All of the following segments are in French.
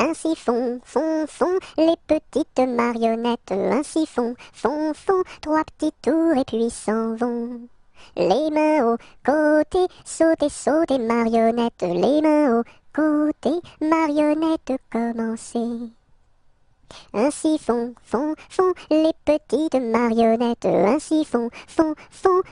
Ainsi font les petites marionnettes. Ainsi font, trois petits tours et puis s'en vont. Les mains au côté, sautez, marionnettes. Les mains au côté, marionnettes, commencez. Ainsi font les petites marionnettes. Ainsi font,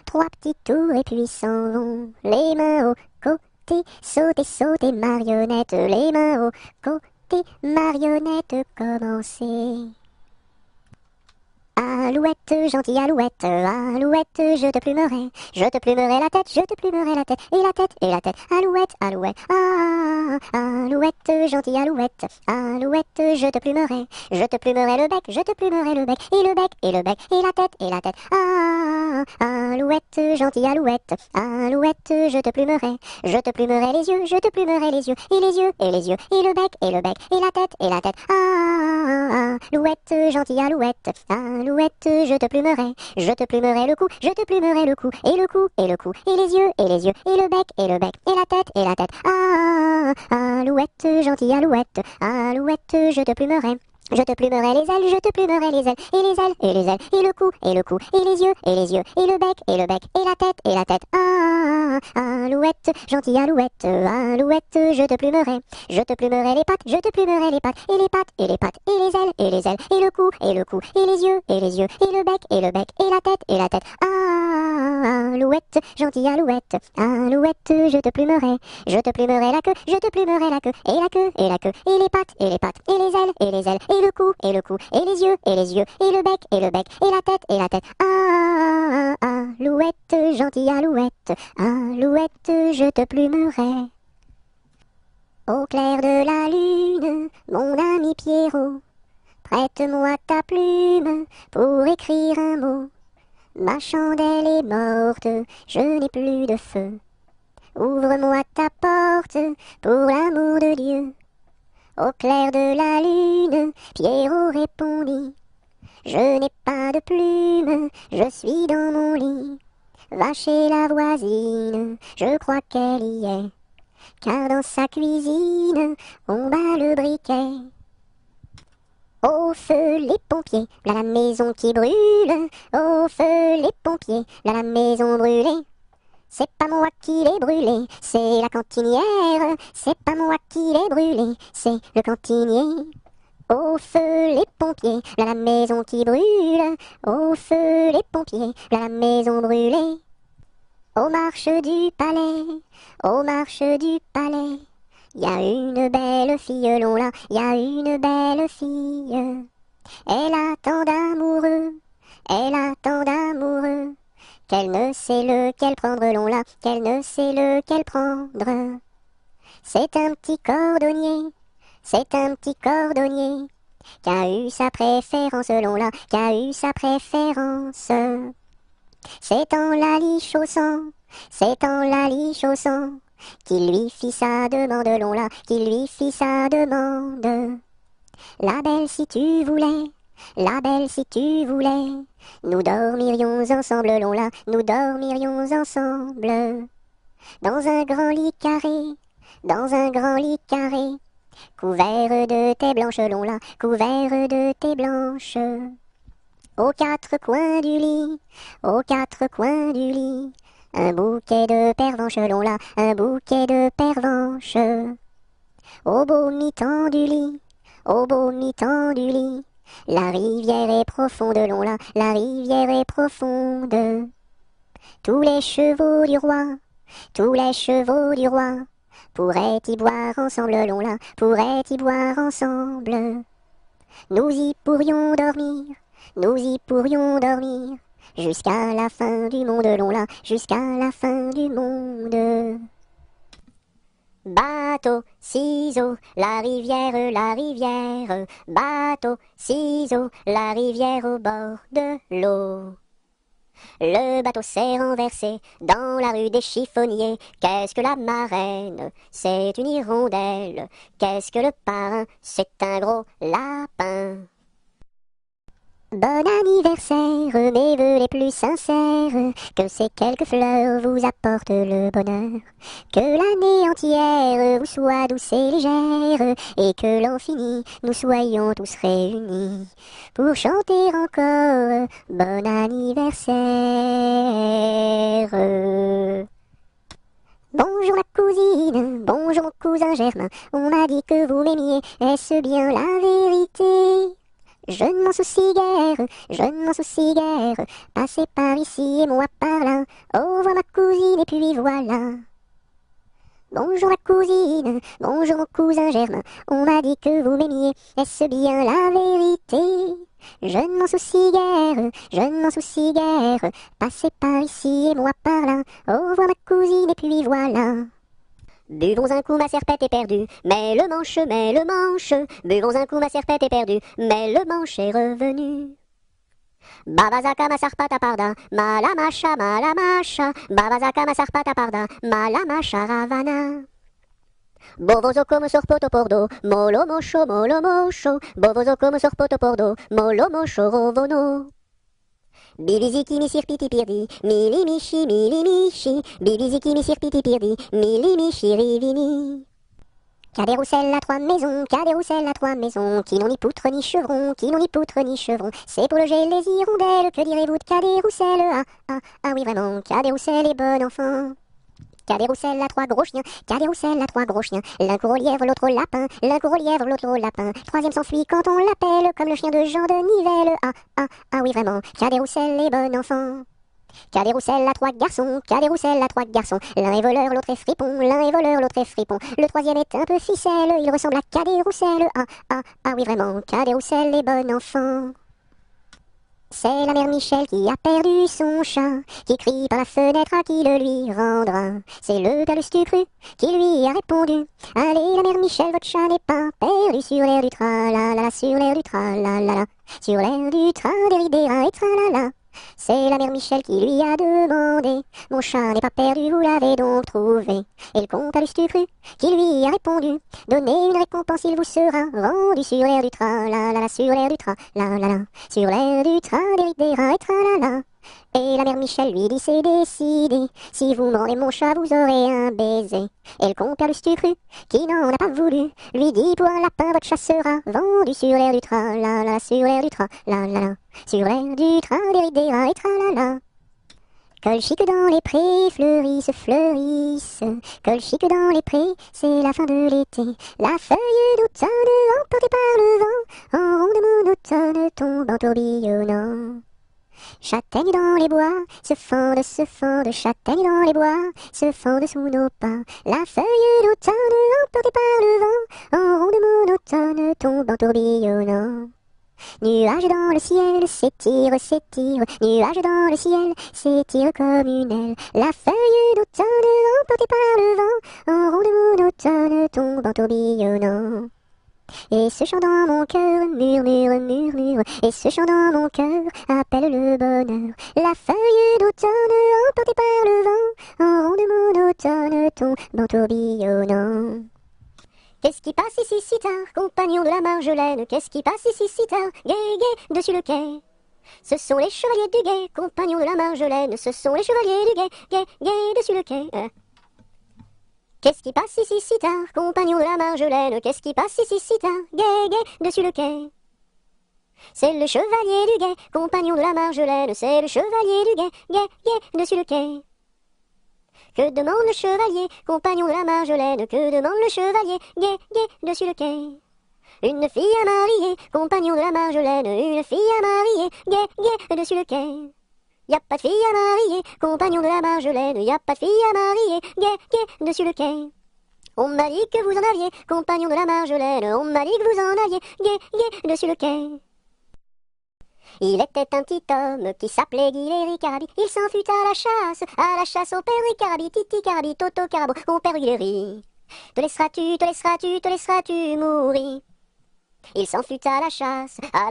trois petits tours et puis s'en vont. Les mains au côté, sautez, marionnettes. Les mains au côté, marionnettes, commencez. Alouette, gentille alouette, alouette, je te plumerai la tête, et la tête, alouette, gentille alouette, je te plumerai le bec, et le bec, et la tête, alouette, gentille alouette, je te plumerai les yeux, et le bec, et la tête, alouette, gentille alouette, je te plumerai le cou, et les yeux, et le bec, et la tête, alouette, gentille alouette, je te plumerai les ailes, et les ailes, et le cou, et les yeux, et le bec, et la tête, alouette, gentille alouette, je te plumerai les pattes, et les pattes, et les ailes, et le cou, et les yeux, et le bec, et la tête, alouette, gentille alouette, je te plumerai la queue, et la queue, et les pattes, et les ailes, et le cou, et les yeux, et le bec, et la tête, alouette, gentille alouette, je te plumerai. Au clair de la lune, mon ami Pierrot, prête-moi ta plume pour écrire un mot. Ma chandelle est morte, je n'ai plus de feu. Ouvre-moi ta porte, pour l'amour de Dieu. Au clair de la lune, Pierrot répondit, je n'ai pas de plume, je suis dans mon lit. Va chez la voisine, je crois qu'elle y est, car dans sa cuisine, on bat le briquet. Au feu les pompiers, là la maison qui brûle. Au feu les pompiers, là la maison brûlée. C'est pas moi qui l'ai brûlé, c'est la cantinière. C'est pas moi qui l'ai brûlé, c'est le cantinier. Au feu les pompiers, là la maison qui brûle. Au feu les pompiers, là la maison brûlée. Aux marches du palais, aux marches du palais, y a une belle fille, là, y a une belle fille. Elle a tant d'amoureux, qu'elle ne sait lequel prendre, là, qu'elle ne sait lequel prendre. C'est un petit cordonnier, qui a eu sa préférence, là, qui a eu sa préférence. C'est en la lichaussant, qu'il lui fit sa demande, là, qu'il lui fit sa demande. La belle si tu voulais, nous dormirions ensemble, là, nous dormirions ensemble. Dans un grand lit carré, couvert de tais blanches, là, couvert de tais blanches. Aux quatre coins du lit, un bouquet de pervenches, là, un bouquet de pervenches. Au beau mi-temps du lit, la rivière est profonde, là, la rivière est profonde. Tous les chevaux du roi, pourraient y boire ensemble, là, pourraient y boire ensemble. Nous y pourrions dormir, jusqu'à la fin du monde, là, jusqu'à la fin du monde. Bateau, ciseaux, la rivière, bateau, ciseaux, la rivière au bord de l'eau. Le bateau s'est renversé dans la rue des chiffonniers. Qu'est-ce que la marraine? C'est une hirondelle. Qu'est-ce que le parrain? C'est un gros lapin. Bon anniversaire, mes vœux les plus sincères, que ces quelques fleurs vous apportent le bonheur, que l'année entière vous soit douce et légère, et que l'an fini, nous soyons tous réunis, pour chanter encore bon anniversaire. Bonjour ma cousine, bonjour mon cousin Germain, on m'a dit que vous m'aimiez, est-ce bien la vérité? Je ne m'en soucie guère, je ne m'en soucie guère, passez par ici et moi par là, au revoir ma cousine et puis voilà. Bonjour ma cousine, bonjour mon cousin Germain, on m'a dit que vous m'aimiez, est-ce bien la vérité? Je ne m'en soucie guère, je ne m'en soucie guère, passez par ici et moi par là, au revoir ma cousine et puis voilà. Buvons un coup, ma serpette est perdue, mais le manche, buvons un coup, ma serpette est perdue, mais le manche est revenu. Babazaka, ma sarpata parda, malamacha, babazaka, ma sarpata parda, malamacha ravana. Bovozo come sorpoto pordo, molo mosho, bovozo come sorpoto pordo, molo mosho rovono. Bibiziki mi sirpiti pirdi, mili michi, bibiziki mi sirpiti pirdi, mili michi rivini. Cadet-Roussel à trois maisons, Cadet-Roussel à trois maisons, qui n'ont ni poutre ni chevron, qui n'ont ni poutre ni chevron. C'est pour loger les hirondelles, que direz-vous de Cadet-Roussel? Ah oui vraiment, Cadet-Roussel est bon enfant. Cadet-Roussel à trois gros chiens, Cadet-Roussel à trois gros chiens. L'un court au lièvre, l'autre au lapin, l'un court au lièvre, l'autre au lapin. Troisième s'enfuit quand on l'appelle, comme le chien de Jean de Nivelle. Ah oui vraiment, Cadet-Roussel est bon enfant. Cadet-Roussel à trois garçons, Cadet-Roussel à trois garçons. L'un est voleur, l'autre est fripon, l'un est voleur, l'autre est fripon. Le troisième est un peu ficelle, il ressemble à Cadet-Roussel. Ah oui vraiment, Cadet-Roussel est bon enfant. C'est la mère Michel qui a perdu son chat, qui crie par la fenêtre à qui le lui rendra. C'est le Palus du cru qui lui a répondu: allez la mère Michel, votre chat n'est pas perdu sur l'air du tra-la-la, sur l'air du tra-la-la, sur l'air du tra-des-ri-des-ra et tra-la-la. C'est la mère Michel qui lui a demandé: mon chat n'est pas perdu, vous l'avez donc trouvé? Et le comte Palus du cru qui lui a répondu: donnez une récompense, il vous sera rendu sur l'air du tra-la-la, sur l'air du tra-la-la, sur l'air du tra-des-ri-des-ra et tra-la-la. Et la mère Michel lui dit: c'est décidé, si vous me rendez mon chat, vous aurez un baiser. Et le comte Palus du cru, qui n'en a pas voulu, lui dit: pour un lapin, votre chat sera vendu sur l'air du tra-la-la, sur l'air du tra-la-la, sur l'air du tra-des-ri-des-ra et tra-la-la. Colchique dans les prés, fleurissent, colchique dans les prés, c'est la fin de l'été. La feuille d'automne, emportée par le vent, en ronde monotone, tombe en tourbillonnant. Châtaignes dans les bois, se fendent, châtaignes dans les bois, se fendent sous nos pas. La feuille d'automne, emportée par le vent, en ronde monotone, tombe en tourbillonnant. Nuages dans le ciel, s'étire, nuages dans le ciel, s'étire comme une aile. La feuille d'automne, emportée par le vent, en ronde monotone, tombe en tourbillonnant. Et ce chant dans mon cœur murmure, et ce chant dans mon cœur appelle le bonheur. La feuille d'automne, emportée par le vent, en ronde monotone, tombe en tourbillonnant. Qu'est-ce qui passe ici si tard, compagnon de la Marjolaine? Qu'est-ce qui passe ici si tard, gai, gai, dessus le quai? Ce sont les chevaliers du guet, compagnons de la Marjolaine. Ce sont les chevaliers du guet, gai, gai, dessus le quai. Qu'est-ce qui passe ici si tard, compagnon de la Marjolaine? Qu'est-ce qui passe ici si tard, gai, gai, dessus le quai? C'est le chevalier du guet, compagnon de la Marjolaine. C'est le chevalier du guet, gai, gai, dessus le quai. Que demande le chevalier, compagnon de la Marjolaine? Que demande le chevalier, gai, gai, dessus le quai? Une fille à marier, compagnon de la Marjolaine. Une fille à marier, gai, gai, dessus le quai. Y a pas de fille à marier, compagnon de la Marjolaine. Y a pas de fille à marier, gai, gai, dessus le quai. On m'a dit que vous en aviez, compagnon de la Marjolaine. On m'a dit que vous en aviez, gai, gai, dessus le quai. Il était un petit homme qui s'appelait Guilhéry Carabi. Il s'en fut à la chasse au père Carabi, Titi Carabi, Toto Carabo, mon père Guilhéry. Te laisseras-tu mourir? Il s'en fut à la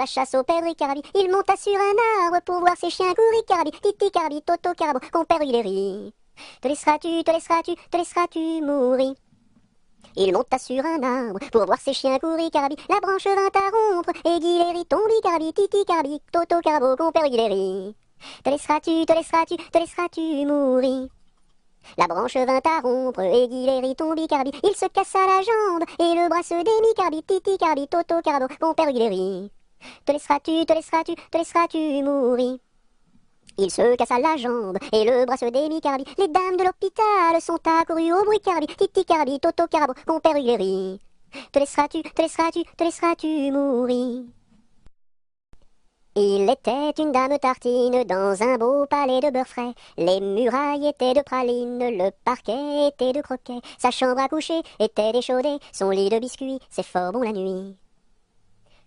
chasse au père Carabi. Il monta sur un arbre pour voir ses chiens courir. Carabi, Titi Carabi, Toto Carabo, mon père Guilhéry. Te laisseras-tu mourir? Il monta sur un arbre pour voir ses chiens courir carabi. La branche vint à rompre et Guiléry tombi carabi. Titi carabi, Toto carabo, compère Guiléry. Te laisseras-tu mourir. La branche vint à rompre et Guiléry tombi carabi. Il se cassa la jambe et le bras se démit carabi. Titi carabi, Toto carabo, compère Guiléry. Te laisseras-tu mourir. Il se cassa la jambe et le bras se démit carabi. Les dames de l'hôpital sont accourues au bruit carabi. Titi carabi, Toto carabo, compère Guiléry. Te laisseras-tu mourir. Il était une dame tartine dans un beau palais de beurre frais. Les murailles étaient de praline, le parquet était de croquet. Sa chambre à coucher était d'échaudée, son lit de biscuits, c'est fort bon la nuit.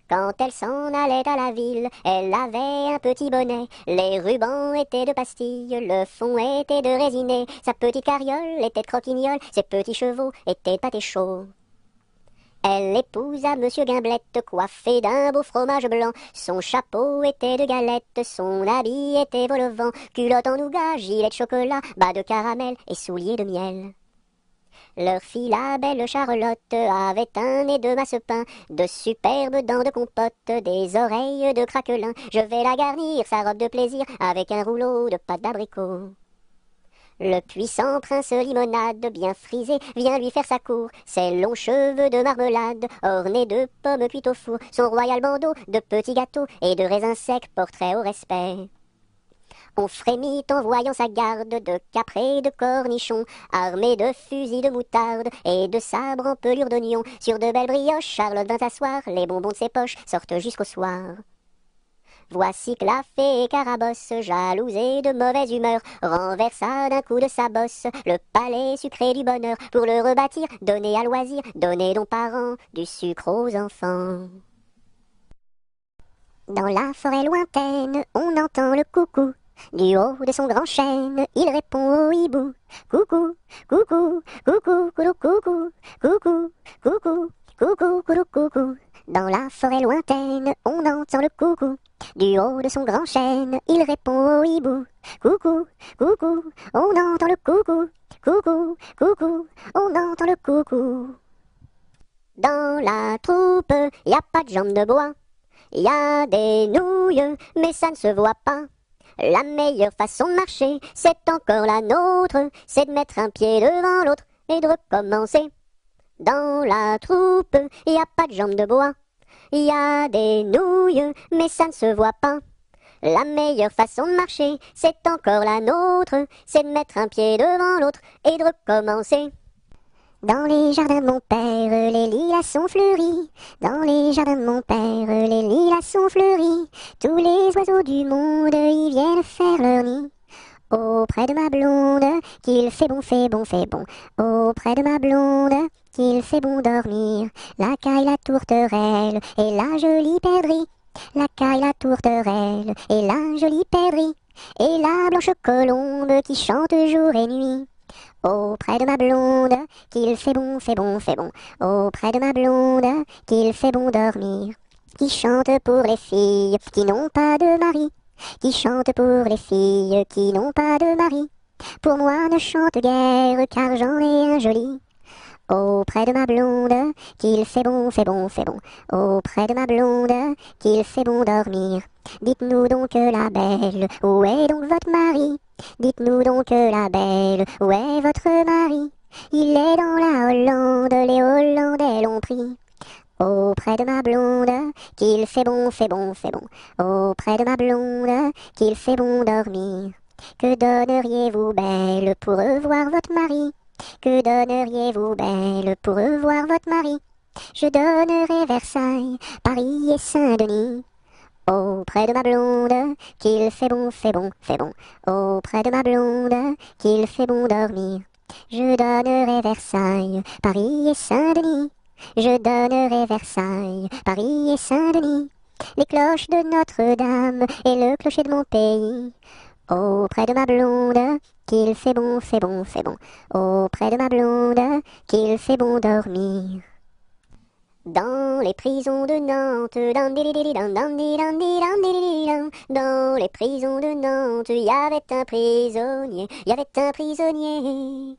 Quand elle s'en allait à la ville, elle avait un petit bonnet. Les rubans étaient de pastilles, le fond était de résiné. Sa petite carriole était de croquignole, ses petits chevaux étaient de pâté chaud. Elle épousa Monsieur Gimblette, coiffé d'un beau fromage blanc. Son chapeau était de galette, son habit était vol au vent. Culotte en nougat, gilet de chocolat, bas de caramel et souliers de miel. Leur fille, la belle Charlotte, avait un nez de masse-pain, de superbes dents de compote, des oreilles de craquelin. Je vais la garnir, sa robe de plaisir, avec un rouleau de pâte d'abricot. Le puissant prince Limonade, bien frisé, vient lui faire sa cour. Ses longs cheveux de marmelade, ornés de pommes cuites au four. Son royal bandeau de petits gâteaux et de raisins secs, portrait au respect. On frémit en voyant sa garde de caprés, de cornichons, armés de fusils de moutarde et de sabres en pelure d'oignon. Sur de belles brioches, Charlotte vint asseoir, les bonbons de ses poches sortent jusqu'au soir. Voici que la fée Carabosse, jalouse et de mauvaise humeur, renversa d'un coup de sa bosse le palais sucré du bonheur. Pour le rebâtir, donner à loisir, donner donc parents du sucre aux enfants. Dans la forêt lointaine, on entend le coucou. Du haut de son grand chêne, il répond au hibou. Coucou, coucou, coucou, coucou, coucou, coucou, coucou, coucou, coucou, coucou. Dans la forêt lointaine, on entend le coucou. Du haut de son grand chêne, il répond au hibou. Coucou, coucou, on entend le coucou. Coucou, coucou, on entend le coucou. Dans la troupe, y a pas de jambes de bois. Y a des nouilles, mais ça ne se voit pas. La meilleure façon de marcher, c'est encore la nôtre. C'est de mettre un pied devant l'autre et de recommencer. Dans la troupe, y a pas de jambes de bois. Il y a des nouilles, mais ça ne se voit pas. La meilleure façon de marcher, c'est encore la nôtre. C'est de mettre un pied devant l'autre et de recommencer. Dans les jardins de mon père, les lilas sont fleuris. Dans les jardins de mon père, les lilas sont fleuris. Tous les oiseaux du monde y viennent faire leur nid. Auprès de ma blonde, qu'il fait bon, fait bon, fait bon. Auprès de ma blonde, qu'il fait bon dormir. La caille, la tourterelle et la jolie perdrix. La caille, la tourterelle et la jolie perdrix. Et la blanche colombe qui chante jour et nuit. Auprès de ma blonde, qu'il fait bon, fait bon, fait bon. Auprès de ma blonde, qu'il fait bon dormir. Qui chante pour les filles qui n'ont pas de mari. Qui chante pour les filles qui n'ont pas de mari. Pour moi ne chante guère car j'en ai un joli. Auprès de ma blonde, qu'il fait bon, fait bon, fait bon. Auprès de ma blonde, qu'il fait bon dormir. Dites-nous donc la belle, où est donc votre mari? Dites-nous donc la belle, où est votre mari? Il est dans la Hollande, les Hollandais l'ont pris. Auprès de ma blonde, qu'il fait bon, fait bon, fait bon. Auprès de ma blonde, qu'il fait bon dormir. Que donneriez-vous, belle, pour revoir votre mari? Que donneriez-vous, belle, pour revoir votre mari? Je donnerais Versailles, Paris et Saint-Denis. Auprès de ma blonde, qu'il fait bon, fait bon, fait bon. Auprès de ma blonde, qu'il fait bon dormir. Je donnerai Versailles, Paris et Saint-Denis. Je donnerai Versailles, Paris et Saint-Denis. Les cloches de Notre-Dame et le clocher de mon pays. Auprès de ma blonde, qu'il fait bon, fait bon, fait bon. Auprès de ma blonde, qu'il fait bon dormir. Dans les prisons de Nantes, dans les prisons de Nantes, il y avait un prisonnier, il y avait un prisonnier.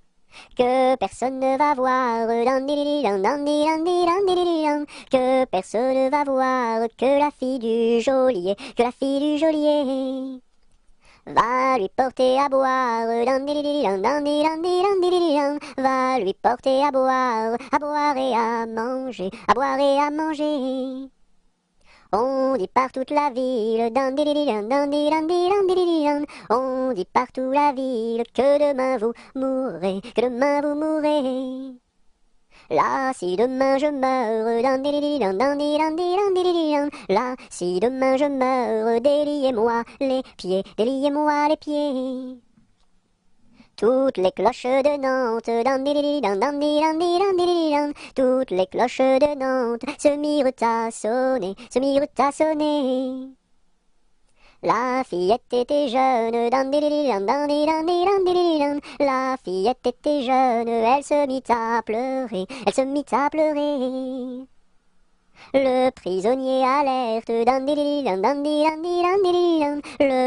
que personne ne va voir, que personne ne va voir, que la fille du geôlier, que la fille du geôlier va lui porter à boire, va lui porter à boire et à manger, à boire et à manger. On dit par toute la ville, on dit partout la ville que demain vous mourrez, que demain vous mourrez. Là, si demain je meurs, là, si demain je meurs, déliez-moi les pieds, déliez-moi les pieds. Toutes les cloches de Nantes, toutes les cloches de Nantes se mirent à sonner, se mirent à sonner. La fillette était jeune, la fillette était jeune, elle se mit à pleurer, elle se mit à pleurer. Le prisonnier alerte, le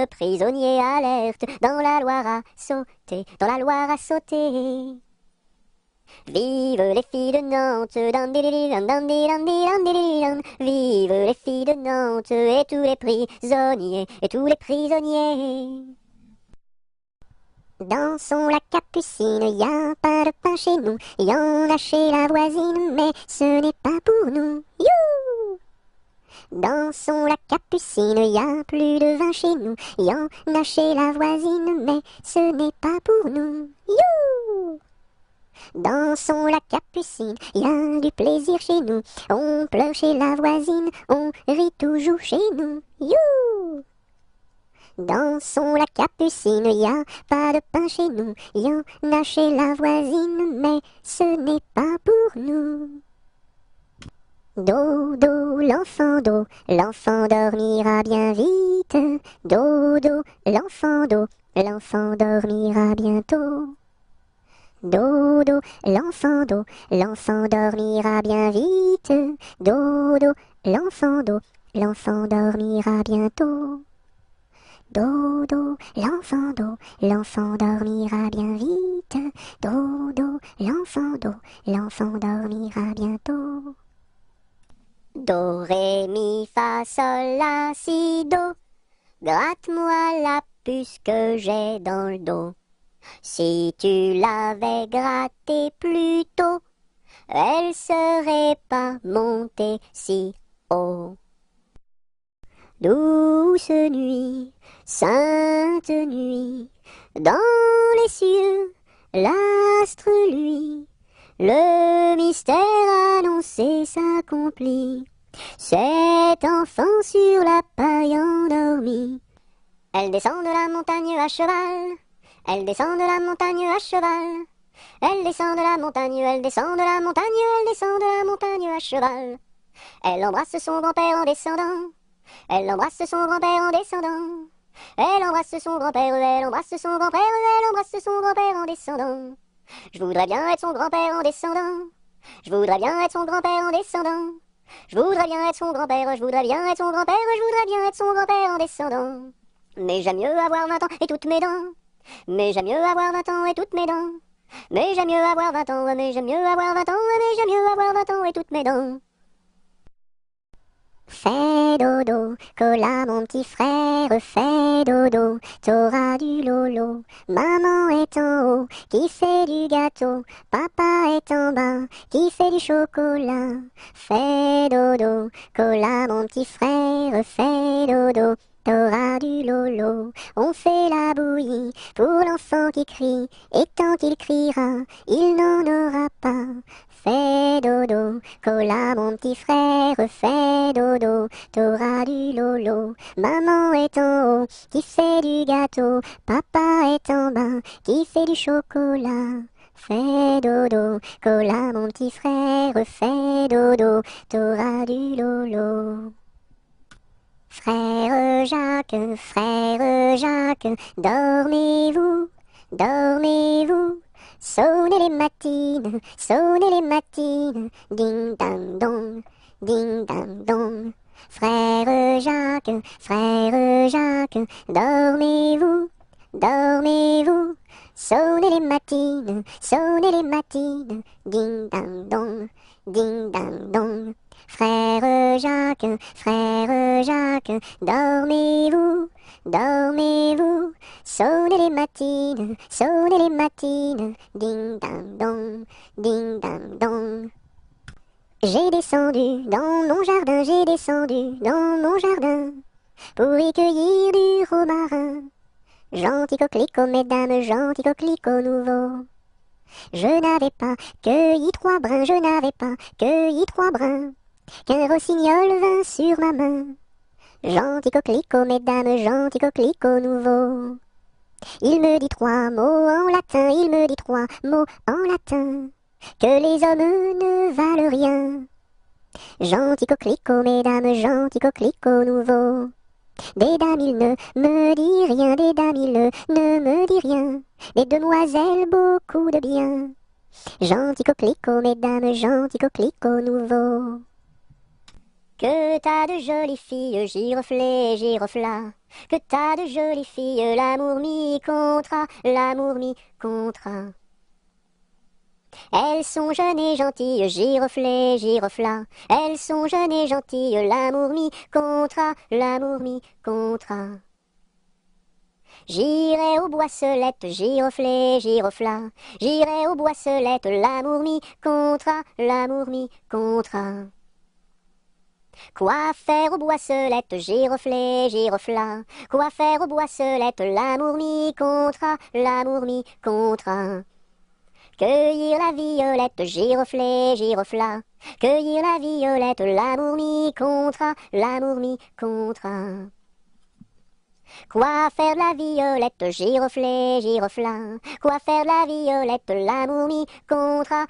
prisonnier alerte, dans la Loire à sauter, dans la Loire à sauter. Vive les filles de Nantes, vive les filles de Nantes, et tous les prisonniers, et tous les prisonniers. Dansons la capucine, y a pas de pain chez nous, y en a chez la voisine, mais ce n'est pas pour nous. You! Dansons la capucine, y a plus de vin chez nous, y en a chez la voisine, mais ce n'est pas pour nous. You! Dansons la capucine, y a du plaisir chez nous, on pleure chez la voisine, on rit toujours chez nous. You! Dansons la capucine, y a pas de pain chez nous, y en a chez la voisine, mais ce n'est pas pour nous. Dodo, l'enfant dormira bien vite. Dodo, l'enfant dormira bientôt. Dodo, l'enfant dormira bien vite. Dodo, l'enfant dormira bientôt. Dodo, l'enfant dormira bien vite. Dodo, l'enfant dormira bientôt. Do, ré, mi, fa, sol, la, si, do. Gratte-moi la puce que j'ai dans le dos. Si tu l'avais grattée plus tôt, elle serait pas montée si haut. Douce nuit, sainte nuit, dans les cieux, l'astre lui, le mystère annoncé s'accomplit. Cet enfant sur la paille endormi. Elle descend de la montagne à cheval, elle descend de la montagne à cheval. Elle descend de la montagne, elle descend de la montagne, elle descend de la montagne à cheval. Elle embrasse son grand-père en descendant. Elle embrasse son grand-père en descendant. Elle embrasse son grand-père, elle embrasse son grand-père, elle embrasse son grand-père en descendant. Je voudrais bien être son grand-père en descendant. Je voudrais bien être son grand-père en descendant. Je voudrais bien être son grand-père, je voudrais bien être son grand-père, je voudrais bien être son grand-père en descendant. Mais j'aime mieux avoir 20 ans et toutes mes dents. Mais j'aime mieux avoir 20 ans et toutes mes dents. Mais j'aime mieux avoir 20 ans, mais j'aime mieux avoir 20 ans, mais j'aime mieux avoir 20 ans et toutes mes dents. Fais dodo, cola mon petit frère, fais dodo, t'auras du lolo. Maman est en haut, qui fait du gâteau, papa est en bas, qui fait du chocolat. Fais dodo, cola mon petit frère, fais dodo, t'auras du lolo. On fait la bouillie pour l'enfant qui crie, et tant qu'il criera, il n'en aura pas. Fais dodo, cola mon petit frère, fais dodo, t'auras du lolo. Maman est en haut, qui fait du gâteau, papa est en bas, qui fait du chocolat. Fais dodo, cola mon petit frère, fais dodo, t'auras du lolo. Frère Jacques, dormez-vous, dormez-vous. Sonnez les matines, ding dang dong, ding dang dong. Frère Jacques, dormez-vous, dormez-vous. Sonnez les matines, ding ding dong, ding ding dong. Frère Jacques, dormez-vous, dormez-vous. Sonnez les matines, ding ding dong, ding ding dong. J'ai descendu dans mon jardin, pour y cueillir du romarin. Gentil coquelicot, mesdames, gentil coquelicot nouveau. Je n'avais pas cueilli 3 brins, qu'un rossignol vint sur ma main. Gentil coquelicot, mesdames, gentil coquelicot nouveau. Il me dit 3 mots en latin, que les hommes ne valent rien. Gentil coquelicot, mesdames, gentil coquelicot nouveau. Des dames il ne me dit rien, des demoiselles beaucoup de bien. Gentil coquelicot, mesdames, gentil coquelicot nouveau. Que t'as de jolies filles, giroflées, girofla. Que t'as de jolies filles, l'amour mi contra. Elles sont jeunes et gentilles, giroflées, girofla. Elles sont jeunes et gentilles, l'amour mi contra. J'irai aux boisselettes, giroflées, girofla. J'irai aux boisselettes, l'amour mi contra. Quoi faire aux boisselettes, giroflées, girofla. Quoi faire aux boisselettes, l'amour mi contra. Cueillir la violette, giroflée, girofla. Cueillir la violette, l'amour mi contra. Quoi faire de la violette, giroflée, girofla. Quoi faire de la violette, l'amour mi contra.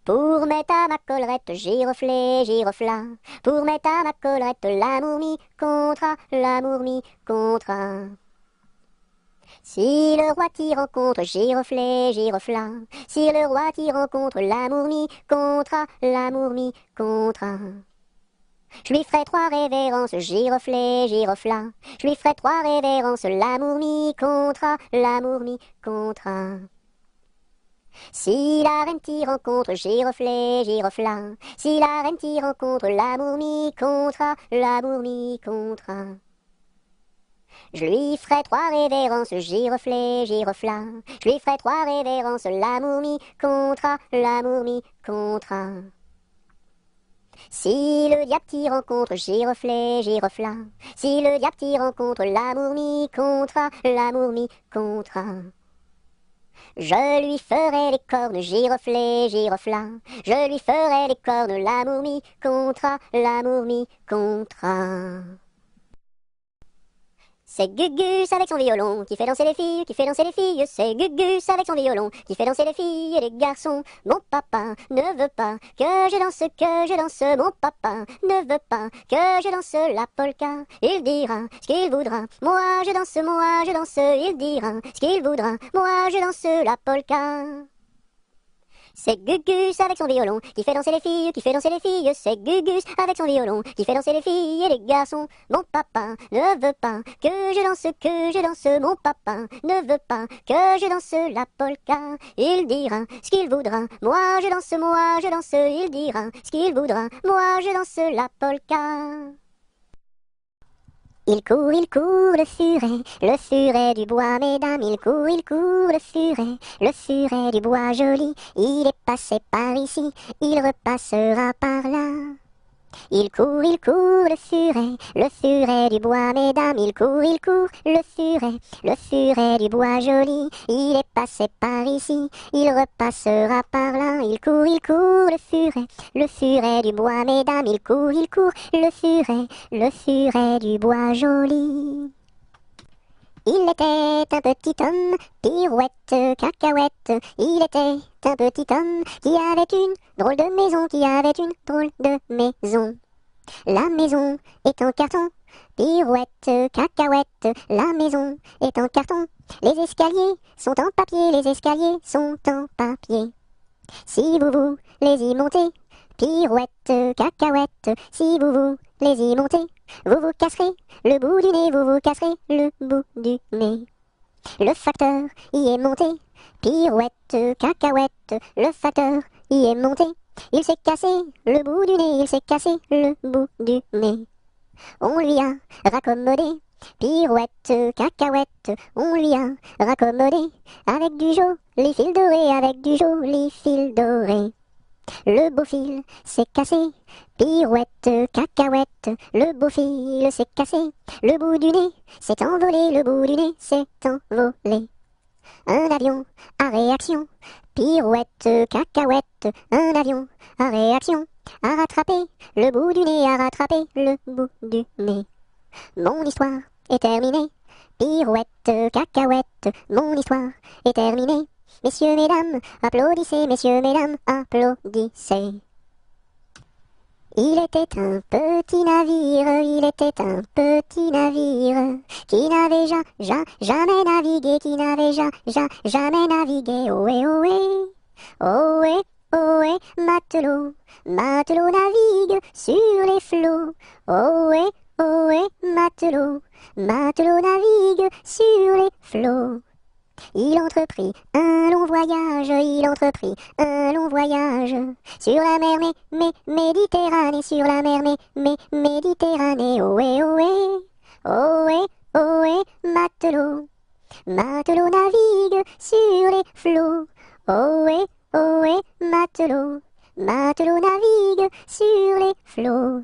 Pour mettre à ma collerette, giroflée, girofla. Pour mettre à ma collerette, l'amour mi contra. Si le roi t'y rencontre, giroflée, girofla. Si le roi t'y rencontre, l'amour mi contra. Je lui ferai 3 révérences, giroflée, girofla. Je lui ferai 3 révérences, l'amour mi contra. Si la reine t'y rencontre, giroflée, girofla. Si la reine t'y rencontre, l'amour mi contra. Je lui ferai 3 révérences, giroflée, girofla. Je lui ferai 3 révérences, l'amour mi contra. Si le diable t'y rencontre, giroflée, girofla. Si le diable t'y rencontre, l'amour mi contra. Je lui ferai les cornes, giroflée, girofla. Je lui ferai les cornes, l'amour mi contra. C'est Gugus avec son violon qui fait danser les filles, C'est Gugus avec son violon qui fait danser les filles et les garçons. Mon papa ne veut pas que je danse, Mon papa ne veut pas que je danse la polka. Il dira ce qu'il voudra. Moi je danse. Il dira ce qu'il voudra. Moi je danse la polka. C'est Gugus avec son violon qui fait danser les filles, C'est Gugus avec son violon qui fait danser les filles et les garçons. Mon papa ne veut pas que je danse, Mon papa ne veut pas que je danse la polka. Il dira ce qu'il voudra. Moi je danse. Il dira ce qu'il voudra. Moi je danse la polka. Il court, le furet du bois, mesdames, il court, le furet du bois joli. Il est passé par ici, il repassera par là. Il court, le furet du bois, mesdames, il court, le furet du bois joli. Il est passé par ici, il repassera par là. Il court, le furet du bois, mesdames, il court, le furet du bois joli. Il était un petit homme, pirouette, cacahuète. Il était un petit homme qui avait une drôle de maison, La maison est en carton, pirouette, cacahuète. La maison est en carton. Les escaliers sont en papier, Si vous voulez y monter, pirouette, cacahuète. Si vous voulez y monter, vous vous casserez le bout du nez, vous vous casserez le bout du nez. Le facteur y est monté, pirouette, cacahuète, le facteur y est monté. Il s'est cassé le bout du nez, il s'est cassé le bout du nez. On lui a raccommodé, pirouette, cacahuète, on lui a raccommodé, avec du joli fil doré, avec du joli fil doré. Le beau fil s'est cassé, pirouette, cacahuète, le beau fil s'est cassé, le bout du nez s'est envolé, le bout du nez s'est envolé. Un avion à réaction, pirouette, cacahuète, un avion à réaction, a rattrapé le bout du nez, a rattrapé le bout du nez. Mon histoire est terminée, pirouette, cacahuète, mon histoire est terminée. Messieurs, mesdames, applaudissez, messieurs, mesdames, applaudissez. Il était un petit navire, il était un petit navire, qui n'avait jamais navigué, qui n'avait jamais navigué. Ohé, ohé, ohé, ohé, matelot, matelot navigue sur les flots. Ohé, ohé, matelot, matelot navigue sur les flots. Il entreprit un long voyage, il entreprit un long voyage, sur la mer Méditerranée, sur la mer Méditerranée. Ohé, ohé, ohé, ohé, matelot, matelot navigue sur les flots. Ohé, ohé, matelot, matelot navigue sur les flots.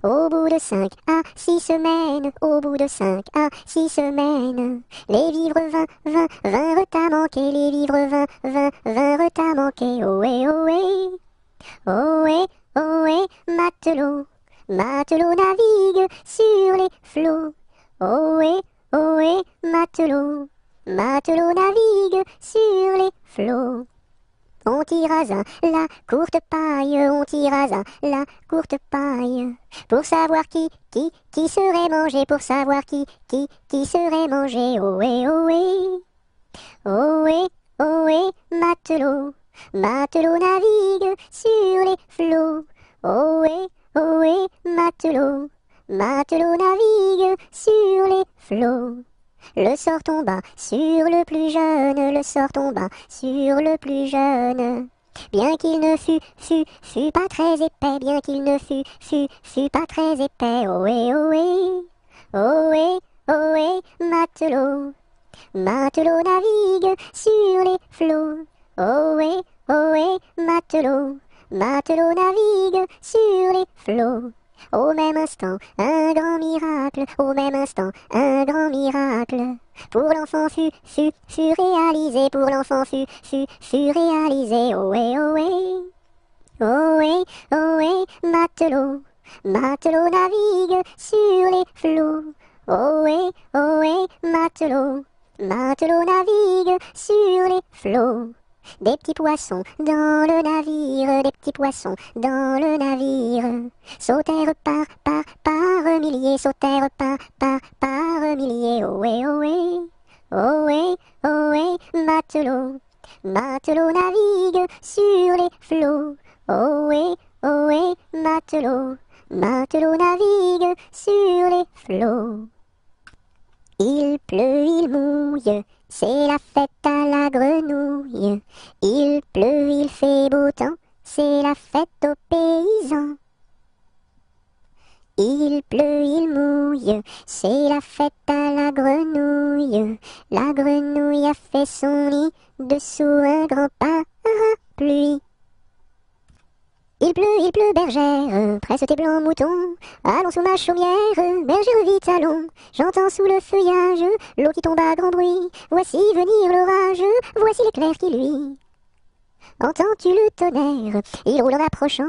Au bout de 5 à 6 semaines, au bout de 5 à 6 semaines, les vivres vinrent à manquer, les vivres vinrent à manquer. Ohé, ohé, ohé, ohé, matelot, matelot navigue sur les flots. Ohé, ohé, matelot, matelot navigue sur les flots. On tirasa la courte paille, on tirasa la courte paille, pour savoir qui serait mangé, pour savoir qui serait mangé. Ohé, ohé, ohé, ohé, matelot, matelot navigue sur les flots. Ohé, ohé, matelot, matelot navigue sur les flots. Le sort tomba sur le plus jeune, le sort tomba sur le plus jeune. Bien qu'il ne fût pas très épais, bien qu'il ne fût pas très épais. Ohé, ohé, ohé, ohé, matelot, matelot navigue sur les flots. Ohé, ohé, matelot, matelot navigue sur les flots. Au même instant, un grand miracle, au même instant, un grand miracle. Pour l'enfant fut réalisé, pour l'enfant fut réalisé. Ohé, ohé, ohé, ohé, matelot, matelot navigue sur les flots. Ohé, ohé, matelot, matelot navigue sur les flots. Des petits poissons dans le navire, des petits poissons dans le navire, sautèrent par milliers, sautèrent par milliers. Ohé, ohé, ohé, ohé, matelot, matelot navigue sur les flots. Ohé, ohé, matelot, matelot navigue sur les flots. Il pleut, il mouille, c'est la fête à la grenouille. Il pleut, il fait beau temps, c'est la fête aux paysans. Il pleut, il mouille, c'est la fête à la grenouille. La grenouille a fait son nid dessous un grand parapluie. Il pleut, bergère, presse tes blancs moutons. Allons sous ma chaumière, bergère vite allons. J'entends sous le feuillage l'eau qui tombe à grand bruit. Voici venir l'orage, voici l'éclair qui luit. Entends-tu le tonnerre? Il roule en approchant.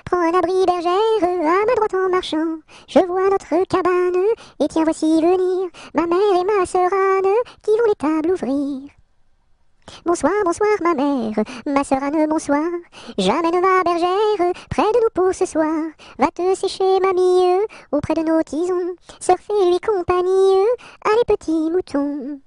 Prends un abri, bergère, à ma droite en marchant. Je vois notre cabane, et tiens voici venir ma mère et ma sœur Anne, qui vont les tables ouvrir. Bonsoir, bonsoir ma mère, ma sœur Anne, bonsoir. J'amène ma bergère près de nous pour ce soir. Va te sécher mamie, auprès de nos tisons. Sœur fais-lui compagnie, allez petits moutons.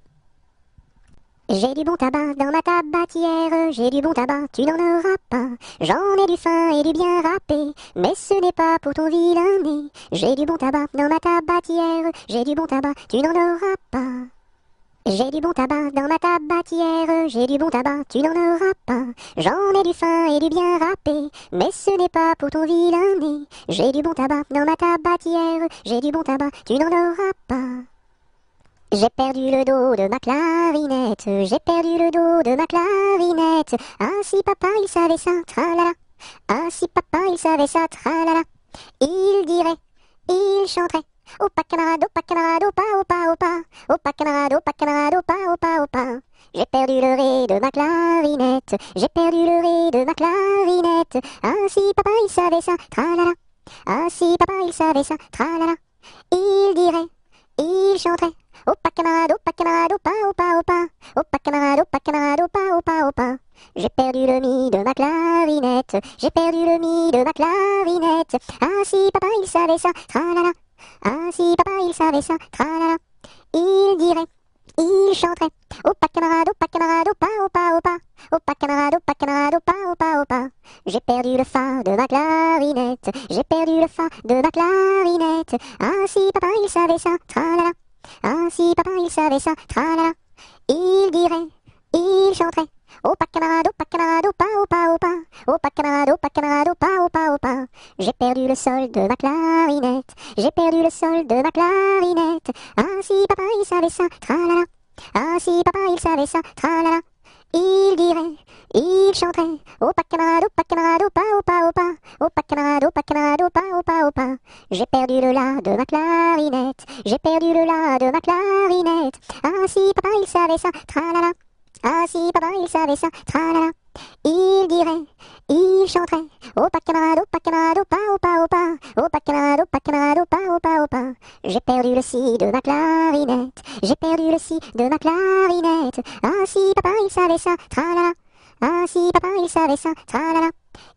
J'ai du bon tabac dans ma tabatière, j'ai du bon tabac, tu n'en auras pas. J'en ai du fin et du bien râpé, mais ce n'est pas pour ton vilain nez. J'ai du bon tabac dans ma tabatière, j'ai du bon tabac, tu n'en auras pas. J'ai du bon tabac dans ma tabatière, j'ai du bon tabac, tu n'en auras pas. J'en ai du fin et du bien râpé, mais ce n'est pas pour ton vilain nez. J'ai du bon tabac dans ma tabatière, j'ai du bon tabac, tu n'en auras pas. J'ai perdu le dos de ma clarinette, j'ai perdu le dos de ma clarinette. Ah si papa il savait ça, tralala. Ah si papa il savait ça, tralala. Il dirait, il chanterait. Opa camarade, opa camarade, opa opa opa. Opa camarade, opa camarade, opa opa opa. J'ai perdu le ré de ma clarinette, j'ai perdu le ré de ma clarinette. Ah si papa il savait ça, tralala. Ah si papa il savait ça, tralala. Il dirait, il chanterait. Opa camarade, opa opa opa. Opa camarade, opa opa opa. J'ai perdu le mi de ma clarinette, j'ai perdu le mi de ma clarinette. Ah si papa il savait ça, tralala. Ah si papa il savait ça, tralala. Il dirait, il chanterait. Opa camarade, opa opa. Opa camarade, opa opa. J'ai perdu le fa de ma clarinette, j'ai perdu le fa de ma clarinette. Ah si papa il savait ça, tralala. Ah si papa il savait ça, tralala. Il dirait, il chanterait. Opa camarade, opa opa. Opa camarade, opa opa. J'ai perdu le sol de ma clarinette, j'ai perdu le sol de ma clarinette. Ah si papa il savait ça, tralala. Ah si papa il savait ça, tralala. Il dirait, il chanterait. Opa camarade, opa opa. Opa camarade, opa opa. J'ai perdu le la de ma clarinette, j'ai perdu le la de ma clarinette. Ah si papa il savait ça, tralala. Ah si papa il savait ça, tralala. Il dirait, il chanterait. Opa camarade, opa opa. Opa camarade, opa opa. J'ai perdu le si de ma clarinette, j'ai perdu le si de ma clarinette. Ah si papa il savait ça, tralala. Ah si papa il savait ça, tralala.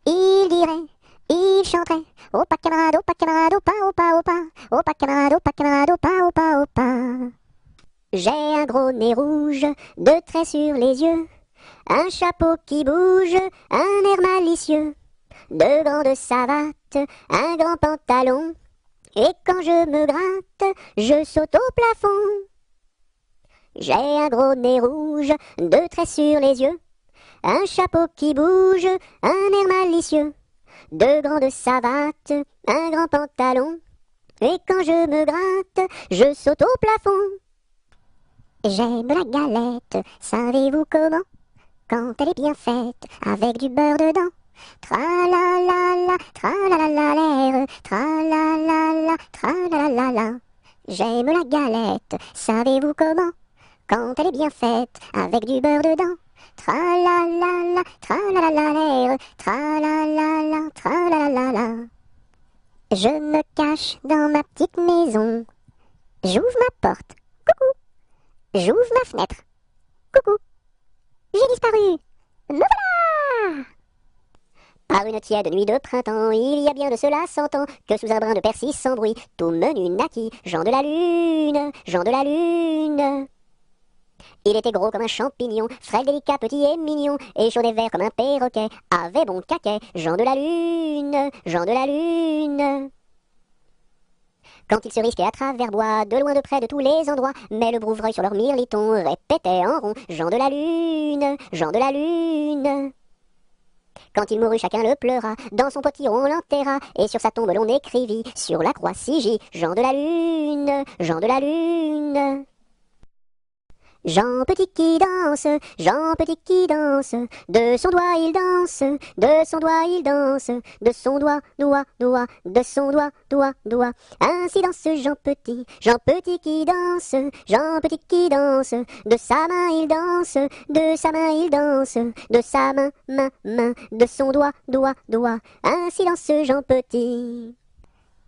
Il dirait, il chanterait. Opa camarade, opa opa. Opa camarade, opa opa. J'ai un gros nez rouge, 2 traits sur les yeux, un chapeau qui bouge, un air malicieux, 2 grandes savates, un grand pantalon, et quand je me gratte, je saute au plafond. J'ai un gros nez rouge, 2 traits sur les yeux, un chapeau qui bouge, un air malicieux, 2 grandes savates, un grand pantalon, et quand je me gratte, je saute au plafond. J'aime la galette, savez-vous comment? Quand elle est bien faite, avec du beurre dedans. Tra-la-la-la, tra-la-la-la-l'air, tra-la-la-la. J'aime la galette, savez-vous comment? Quand elle est bien faite, avec du beurre dedans. Tra-la-la-la, tra-la-la-la-l'air, tra-la-la-la. Je me cache dans ma petite maison. J'ouvre ma porte. Coucou. J'ouvre ma fenêtre. Coucou. J'ai disparu. Me voilà. Par une tiède nuit de printemps, il y a bien de cela 100 ans, que sous un brin de persil sans bruit, tout menu naquit, Jean de la Lune, Jean de la Lune. Il était gros comme un champignon, frêle, délicat, petit et mignon, et chaud et vert comme un perroquet, avait bon caquet, Jean de la Lune, Jean de la Lune. Quand il se risquait à travers bois, de loin de près de tous les endroits, mais le brouvreuil sur leur mirliton répétait en rond, Jean de la Lune, Jean de la Lune. Quand il mourut, chacun le pleura, dans son potiron on l'enterra, et sur sa tombe l'on écrivit, sur la croix Sigie, Jean de la Lune, Jean de la Lune. Jean Petit qui danse, Jean Petit qui danse, de son doigt il danse, de son doigt il danse, de son doigt, doigt, doigt, de son doigt, doigt, doigt. Ainsi danse Jean Petit qui danse, Jean Petit qui danse, de sa main il danse, de sa main il danse, de sa main, main, main, de son doigt, doigt, doigt. Ainsi danse Jean Petit.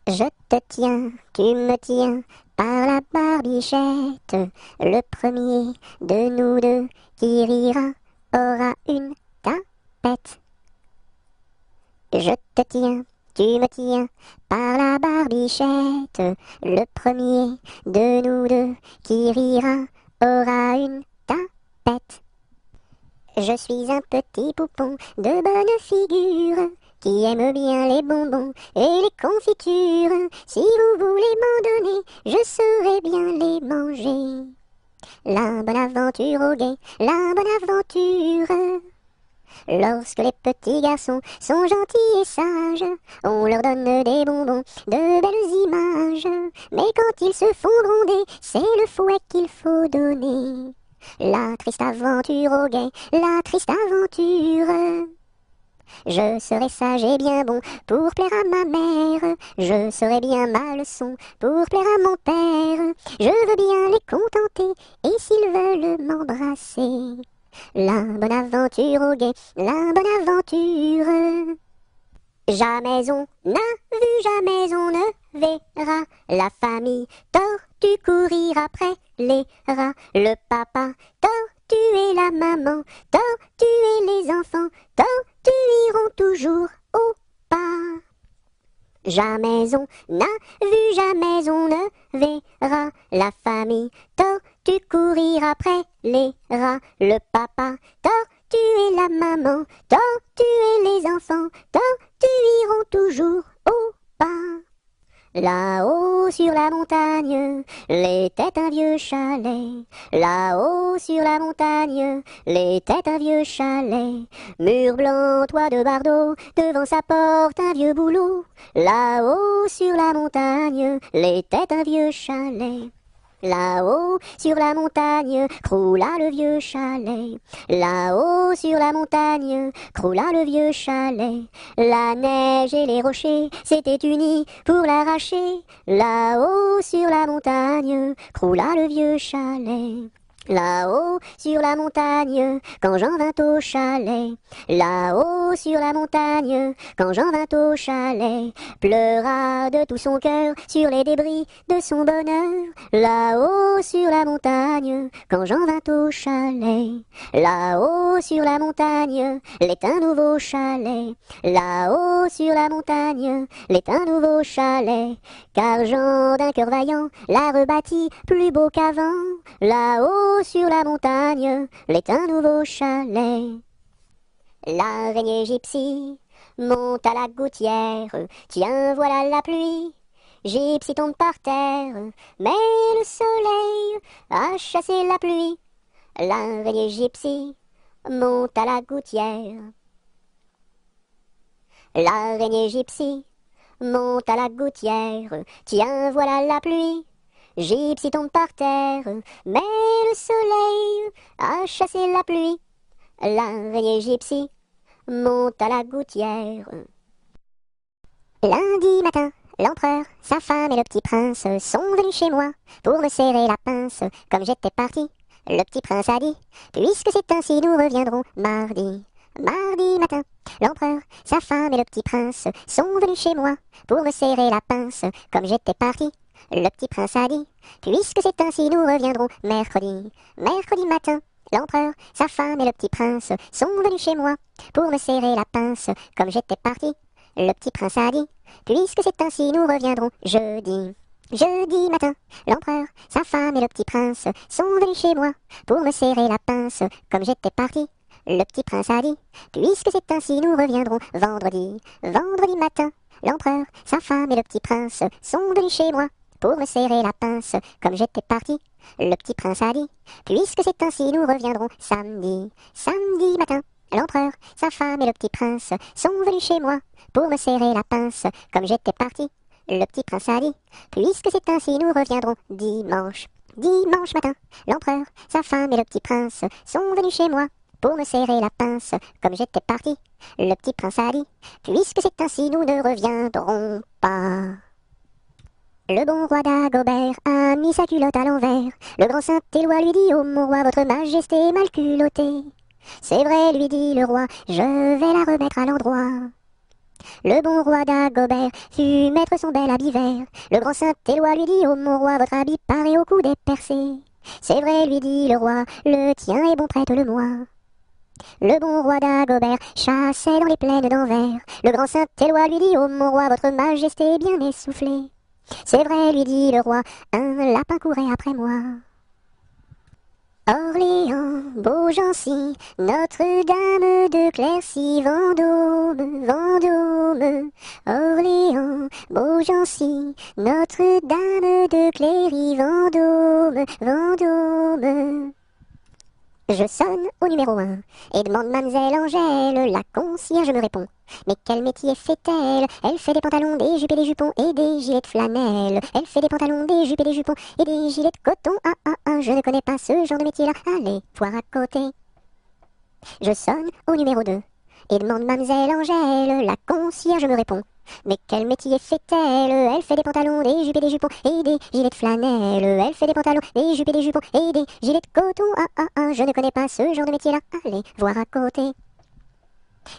Je te tiens, tu me tiens, par la barbichette, le premier de nous deux qui rira aura une tapette. Je te tiens, tu me tiens, par la barbichette, le premier de nous deux qui rira aura une tapette. pète. Je suis un petit poupon de bonne figure qui aime bien les bonbons et les confitures. Si vous voulez m'en donner, je saurai bien les manger. La bonne aventure au guet, la bonne aventure. Lorsque les petits garçons sont gentils et sages, on leur donne des bonbons, de belles images. Mais quand ils se font gronder, c'est le fouet qu'il faut donner. La triste aventure au guet, la triste aventure. Je serai sage et bien bon pour plaire à ma mère. Je serai bien ma leçon pour plaire à mon père. Je veux bien les contenter et s'ils veulent m'embrasser. La bonne aventure au guet, la bonne aventure. Jamais on n'a vu, jamais on ne verra la famille tortue courir après les rats. Le papa tortue et la maman tortue et les enfants tortues iront toujours au pas. Jamais on n'a vu, jamais on ne verra la famille tortue courir après les rats. Le papa tortue et la maman tortue et les enfants tortues iront toujours au pas. Là-haut sur la montagne, l'était un vieux chalet. Là-haut sur la montagne, l'était un vieux chalet. Mur blanc, toit de bardeaux, devant sa porte un vieux bouleau. Là-haut sur la montagne, l'était un vieux chalet. Là-haut sur la montagne, croula le vieux chalet. Là-haut sur la montagne, croula le vieux chalet. La neige et les rochers s'étaient unis pour l'arracher. Là-haut sur la montagne, croula le vieux chalet. Là-haut sur la montagne, quand Jean vint au chalet. Là-haut sur la montagne, quand Jean vint au chalet, pleura de tout son cœur sur les débris de son bonheur. Là-haut sur la montagne, quand Jean vint au chalet. Là-haut sur la montagne, l'est un nouveau chalet. Là-haut sur la montagne, l'est un nouveau chalet. Car Jean d'un cœur vaillant l'a rebâti plus beau qu'avant. Là-haut sur la montagne, l'est un nouveau chalet. L'araignée gypsy monte à la gouttière. Tiens, voilà la pluie. Gypsy tombe par terre, mais le soleil a chassé la pluie. L'araignée gypsy monte à la gouttière. L'araignée gypsy monte à la gouttière. Tiens, voilà la pluie. Gypsy tombe par terre, mais le soleil a chassé la pluie. L'araignée gypsy monte à la gouttière. Lundi matin, l'empereur, sa femme et le petit prince sont venus chez moi pour me serrer la pince. Comme j'étais parti, le petit prince a dit: puisque c'est ainsi, nous reviendrons mardi. Mardi matin, l'empereur, sa femme et le petit prince sont venus chez moi pour me serrer la pince. Comme j'étais parti, le petit prince a dit: puisque c'est ainsi, nous reviendrons mercredi. Mercredi matin, l'empereur, sa femme et le petit prince sont venus chez moi pour me serrer la pince. Comme j'étais parti, le petit prince a dit: puisque c'est ainsi, nous reviendrons jeudi. Jeudi matin, l'empereur, sa femme et le petit prince sont venus chez moi pour me serrer la pince. Comme j'étais parti, le petit prince a dit: puisque c'est ainsi, nous reviendrons vendredi. Vendredi matin, l'empereur, sa femme et le petit prince sont venus chez moi pour me serrer la pince. Comme j'étais parti, le petit prince a dit: puisque c'est ainsi, nous reviendrons samedi. Samedi matin, l'empereur, sa femme et le petit prince sont venus chez moi pour me serrer la pince. Comme j'étais parti, le petit prince a dit: puisque c'est ainsi, nous reviendrons dimanche. Dimanche matin, l'empereur, sa femme et le petit prince sont venus chez moi pour me serrer la pince. Comme j'étais parti, le petit prince a dit: puisque c'est ainsi, nous ne reviendrons pas. Le bon roi Dagobert a mis sa culotte à l'envers. Le grand Saint-Éloi lui dit: oh mon roi, votre majesté est mal culottée. C'est vrai, lui dit le roi, je vais la remettre à l'endroit. Le bon roi Dagobert fut mettre son bel habit vert. Le grand Saint-Éloi lui dit: oh mon roi, votre habit paraît au cou dépercé. C'est vrai, lui dit le roi, le tien est bon, prête-le-moi. Le bon roi Dagobert chassait dans les plaines d'Anvers. Le grand Saint-Éloi lui dit: oh mon roi, votre majesté est bien essoufflée. C'est vrai, lui dit le roi, un lapin courait après moi. Orléans, Beaugency, Notre-Dame de Clercy, Vendôme, Vendôme. Orléans, Beaugency, Notre-Dame de Cléry, Vendôme, Vendôme. Je sonne au numéro 1 et demande mademoiselle Angèle, la concierge me répond. Mais quel métier fait-elle? Elle fait des pantalons, des jupes et des jupons et des gilets de flanelle. Elle fait des pantalons, des jupes et des jupons et des gilets de coton. Ah ah ah, je ne connais pas ce genre de métier-là. Allez, voir à côté. Je sonne au numéro 2 et demande mademoiselle Angèle, la concierge me répond. Mais quel métier fait-elle? Elle fait des pantalons, des jupes et des jupons et des gilets de flanelle. Elle fait des pantalons, des jupes et des jupons et des gilets de coton. Ah ah ah, je ne connais pas ce genre de métier-là. Allez, voir à côté.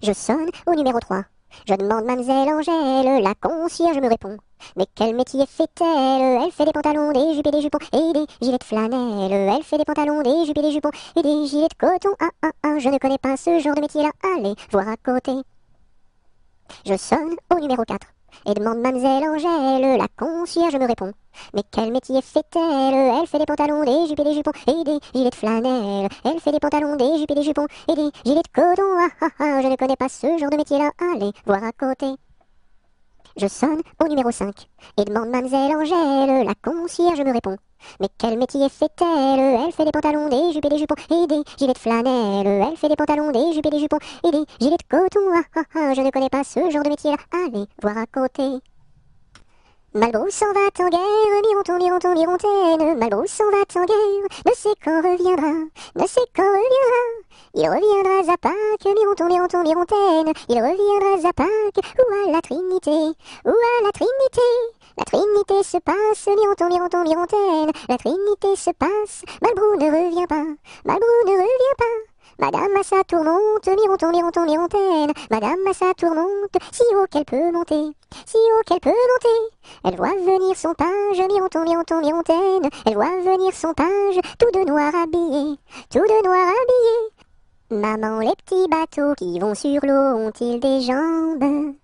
Je sonne au numéro 3. Je demande mademoiselle Angèle, la concierge me répond. Mais quel métier fait-elle? Elle fait des pantalons, des jupes et des jupons et des gilets de flanelle. Elle fait des pantalons, des jupes et des jupons et des gilets de coton. Ah ah ah, je ne connais pas ce genre de métier-là. Allez, voir à côté. Je sonne au numéro 4 et demande mademoiselle Angèle, la concierge me répond. Mais quel métier fait-elle? Elle fait des pantalons, des jupes et des jupons et des gilets de flanelle. Elle fait des pantalons, des jupes et des jupons et des gilets de coton. Ah ah ah, je ne connais pas ce genre de métier-là. Allez, voir à côté. Je sonne au numéro 5 et demande mademoiselle Angèle, la concierge me répond. Mais quel métier fait-elle? Elle fait des pantalons, des jupes et des jupons et des gilets de flanelle. Elle fait des pantalons, des jupes et des jupons et des gilets de coton. Ah ah ah, je ne connais pas ce genre de métier-là. Allez, voir à côté. Malbrousse s'en va en guerre, Mironton, Mironton, Mirontaine. Malbrousse s'en va en guerre, ne sait quand reviendra, ne sait quand reviendra. Il reviendra à Pâques, Mironton, Mironton, Mirontaine. Il reviendra à Pâques, ou à la Trinité, ou à la Trinité. La Trinité se passe, Mironton, Mironton, Mirontaine. La Trinité se passe, Malbrou ne revient pas, Malbrou ne revient pas. Madame à sa tourmente, Mironton, Mironton, Mirontaine. Madame à sa tourmente, si haut qu'elle peut monter, si haut qu'elle peut monter. Elle voit venir son page, Mironton, Mironton, Mirontaine. Elle voit venir son page, tout de noir habillé, tout de noir habillé. Maman, les petits bateaux qui vont sur l'eau ont-ils des jambes?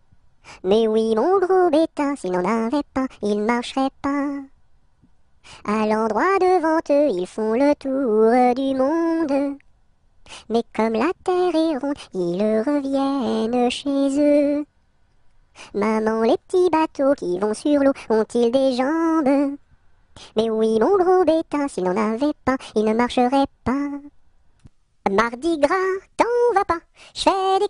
Mais oui, mon gros bêta, s'il n'en avait pas, il marcherait pas. À l'endroit devant eux, ils font le tour du monde. Mais comme la terre est ronde, ils reviennent chez eux. Maman, les petits bateaux qui vont sur l'eau ont-ils des jambes? Mais oui, mon gros bêta, s'il n'en avait pas, il ne marcherait pas. Mardi gras, t'en vas pas, je fais des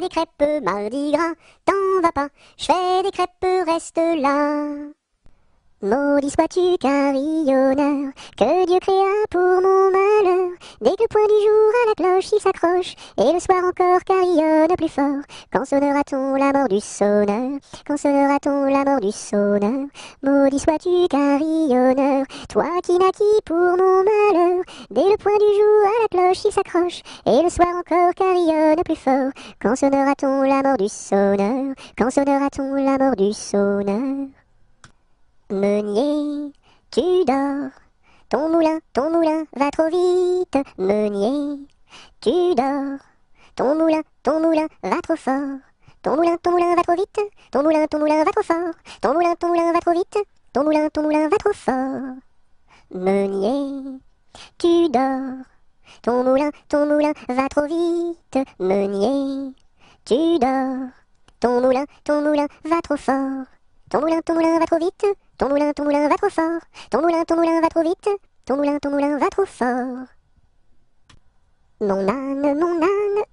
crêpes, mardi gras, t'en vas pas, je fais des crêpes, reste là. Maudit sois-tu carillonneur, que Dieu créa pour mon malheur. Dès que le point du jour à la cloche il s'accroche, et le soir encore carillonne plus fort. Quand sonnera-t-on la mort du sonneur? Quand sonnera-t-on la mort du sonneur? Maudit sois-tu carillonneur, toi qui naquis pour mon malheur. Dès le point du jour à la cloche il s'accroche, et le soir encore carillonne plus fort. Quand sonnera-t-on la mort du sonneur? Quand sonnera-t-on la mort du sonneur? Meunier, tu dors, ton moulin va trop vite. Meunier, tu dors, ton moulin va trop fort. Ton moulin va trop vite, ton moulin va trop fort. Ton moulin va trop vite, ton moulin va trop fort. Meunier, tu dors, ton moulin va trop vite. Meunier, tu dors, ton moulin va trop fort. Ton moulin va trop vite, ton moulin va trop fort. Ton moulin va trop vite, ton moulin va trop fort. Mon âne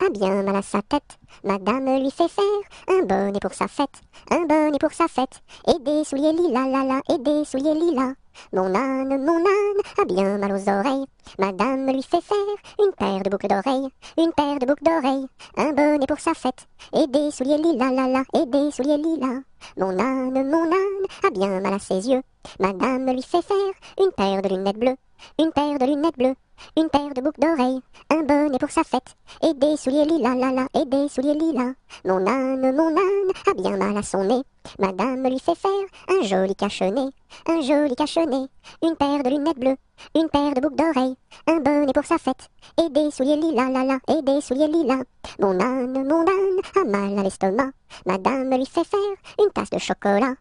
a bien mal à sa tête. Madame lui fait faire un bonnet pour sa fête, un bonnet pour sa fête, et des souliers lilas, la la, et des souliers lilas. Mon âne a bien mal aux oreilles. Madame lui fait faire une paire de boucles d'oreilles, une paire de boucles d'oreilles, un bonnet pour sa fête, et des souliers lilas, la la, et des souliers lilas. Mon âne a bien mal à ses yeux. Madame lui fait faire une paire de lunettes bleues, une paire de lunettes bleues, une paire de boucles d'oreilles, un bonnet pour sa fête, et des souliers lilas, la la, et des souliers lilas. Mon âne a bien mal à son nez. Madame lui fait faire un joli cache-nez, une paire de lunettes bleues, une paire de boucles d'oreilles, un bonnet pour sa fête, et des souliers lilas, la la, et des souliers lilas. Mon âne a mal à l'estomac. Madame lui fait faire une tasse de chocolat,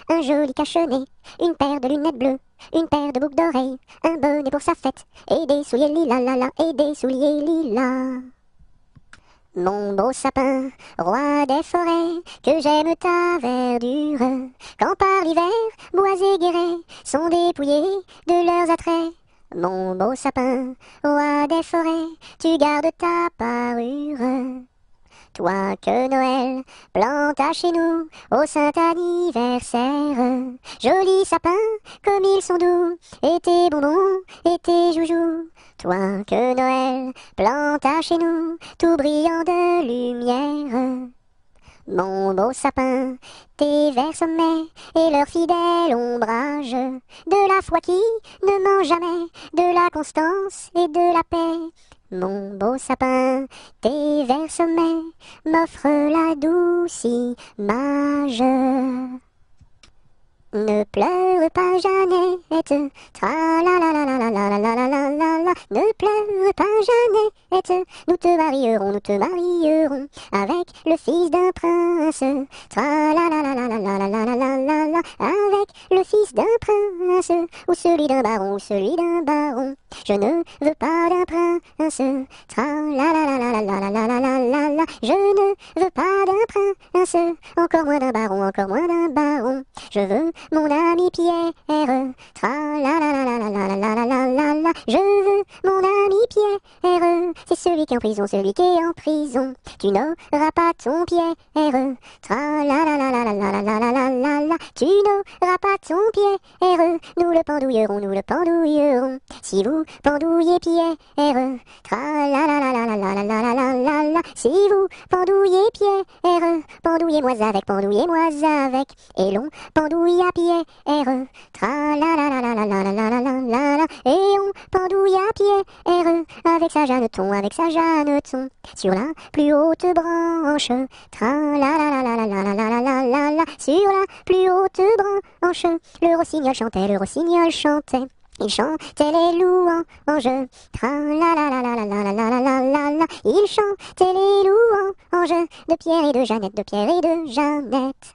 un joli cache-nez, une paire de lunettes bleues, une paire de boucles d'oreilles, un bonnet pour sa fête, et des souliers lilas, la la, et des souliers lilas. Mon beau sapin, roi des forêts, que j'aime ta verdure, quand par l'hiver, bois et guérets sont dépouillés de leurs attraits. Mon beau sapin, roi des forêts, tu gardes ta parure. Toi que Noël planta chez nous au saint anniversaire. Joli sapin, comme ils sont doux, et tes bonbons, et tes joujoux. Toi que Noël planta chez nous, tout brillant de lumière. Mon beau sapin, tes verts sommets et leur fidèle ombrage, de la foi qui ne ment jamais, de la constance et de la paix. Mon beau sapin, tes verts sommets m'offrent la douce image. Ne pleure pas Jeannette, tra la la la la la la la la la la la. Ne pleure pas Jeannette, nous te marierons avec le fils d'un prince. Tra la la la la la la la la la la la, avec le fils d'un prince, ou celui d'un baron, Je ne veux pas d'un prince. Tra la la la la la la la la la la la. Je ne veux pas d'un prince, encore moins d'un baron, Je veux mon ami Pierre, tra la la la la la la la la la la la. Je veux mon ami Pierre, c'est celui qui est en prison, Tu n'auras pas ton Pierre, tra la la la la la la la la la la la. Tu n'auras pas ton Pierre, nous le pendouillerons. Si vous pendouillez Pierre, tra la la la la la la la la la la la. Si vous pendouillez Pierre, pendouillez-moi avec, et l'on pendouille à Pierre, tra la la la la la la la la la la la, et on pendouille à Pierre, avec sa Jeanneton, sur la plus haute branche, tra la la la la la la la la la la, sur la plus haute branche, le rossignol chantait. Il chantait les louanges, tra la la la la la la la la la la la. Il chantait les louanges de Pierre et de Jeannette.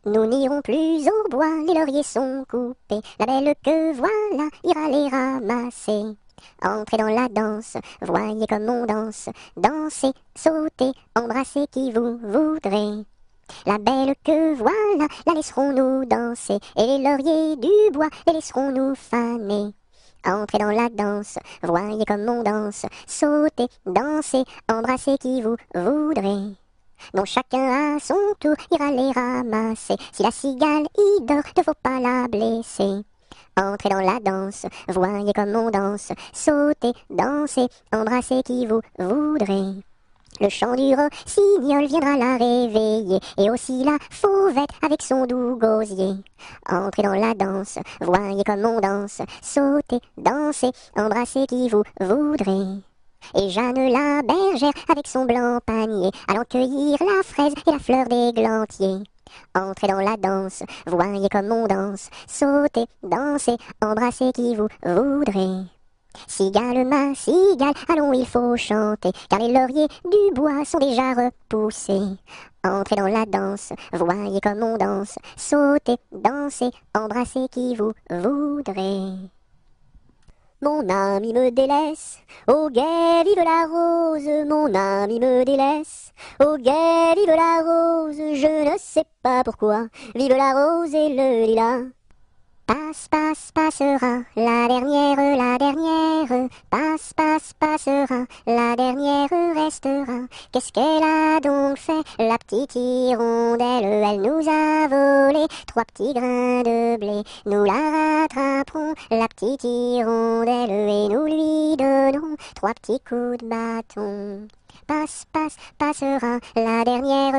Nous n'irons plus au bois, les lauriers sont coupés. La belle que voilà ira les ramasser. Entrez dans la danse, voyez comme on danse. Dansez, sautez, embrassez qui vous voudrez. La belle que voilà, la laisserons-nous danser, et les lauriers du bois, les laisserons-nous faner. Entrez dans la danse, voyez comme on danse, sautez, dansez, embrassez qui vous voudrez. Non, chacun à son tour ira les ramasser, si la cigale y dort, ne faut pas la blesser. Entrez dans la danse, voyez comme on danse, sautez, dansez, embrassez qui vous voudrez. Le chant du rossignol viendra la réveiller, et aussi la fauvette avec son doux gosier. Entrez dans la danse, voyez comme on danse, sautez, dansez, embrassez qui vous voudrez. Et Jeanne la bergère avec son blanc panier, allant cueillir la fraise et la fleur d'églantier. Entrez dans la danse, voyez comme on danse, sautez, dansez, embrassez qui vous voudrez. Cigale, ma cigale, allons il faut chanter, car les lauriers du bois sont déjà repoussés. Entrez dans la danse, voyez comme on danse, sautez, dansez, embrassez qui vous voudrez. Mon ami me délaisse, au guet vive la rose, mon ami me délaisse, au guet vive la rose, je ne sais pas pourquoi, vive la rose et le lilas. Passera, la dernière, passera, la dernière restera. Qu'est-ce qu'elle a donc fait, la petite hirondelle? Elle nous a volé 3 petits grains de blé. Nous la rattraperons, la petite hirondelle, et nous lui donnerons 3 petits coups de bâton. Passera, la dernière,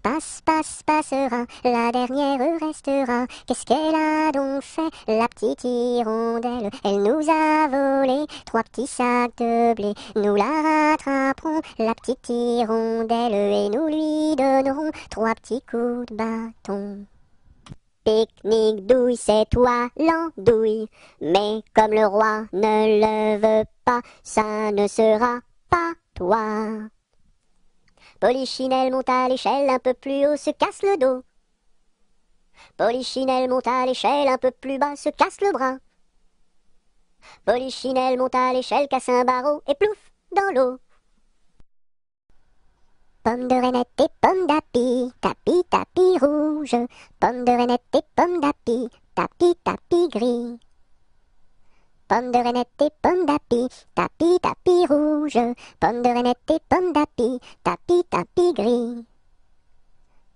passe, passe, passera, la dernière restera. Qu'est-ce qu'elle a donc fait, la petite hirondelle? Elle nous a volé 3 petits sacs de blé. Nous la rattraperons, la petite hirondelle, et nous lui donnerons 3 petits coups de bâton. Pique-nique douille, c'est toi l'andouille, mais comme le roi ne le veut pas, ça ne sera pas toi. Polichinelle monte à l'échelle, un peu plus haut, se casse le dos. Polichinelle monte à l'échelle, un peu plus bas, se casse le bras. Polichinelle monte à l'échelle, casse un barreau, et plouf, dans l'eau. Pomme de reinette et pomme d'api, tapis, tapis rouge. Pomme de reinette et pomme d'api, tapis, tapis gris. Pomme de reinette et pomme d'api, tapis, tapis rouge. Pomme de reinette et pomme d'api, tapis, tapis gris.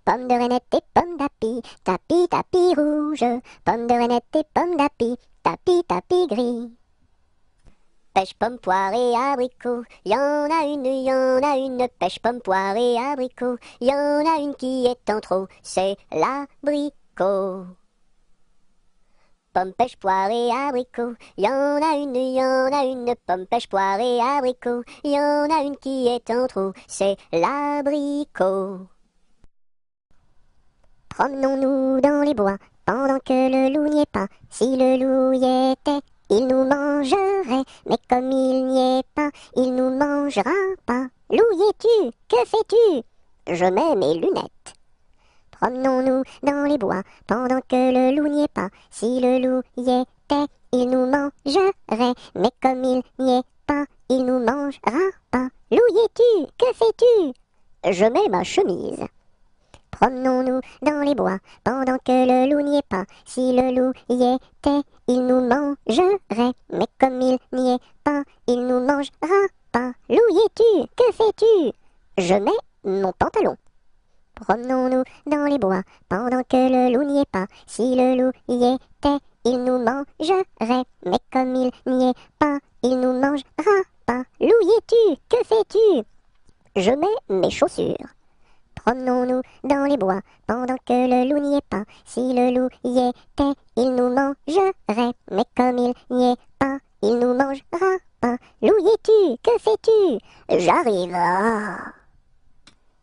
Pomme de reinette et pomme d'api, tapis, tapis rouge. Pomme de reinette et pomme d'api, tapis, tapis gris. Pêche, pomme, poire et abricot, y en a une, pêche, pomme, poire et abricot, y en a une qui est en trop, c'est l'abricot. Pomme, pêche, poire et abricot, y en a une, pomme, pêche, poire et abricot, y en a une qui est en trop, c'est l'abricot. Promenons-nous dans les bois, pendant que le loup n'y est pas, si le loup y était, il nous mangerait, mais comme il n'y est pas, il nous mangera pas. Loup, y es-tu? Que fais-tu? Je mets mes lunettes. Promenons-nous dans les bois, pendant que le loup n'y est pas. Si le loup y était, il nous mangerait, mais comme il n'y est pas, il nous mangera pas. Loup, y es-tu? Que fais-tu? Je mets ma chemise. Promenons-nous dans les bois, pendant que le loup n'y est pas. Si le loup y était, il nous mangerait, mais comme il n'y est pas, il nous mangera pas. Loup, y es-tu? Que fais-tu? Je mets mon pantalon. Promenons-nous dans les bois, pendant que le loup n'y est pas. Si le loup y était, il nous mangerait, mais comme il n'y est pas, il nous mangera pas. Loup, y es-tu? Que fais-tu? Je mets mes chaussures. Promenons-nous dans les bois, pendant que le loup n'y est pas. Si le loup y était, il nous mangerait, mais comme il n'y est pas, il nous mangera pas. Loup, y es-tu? Que fais-tu? J'arrive.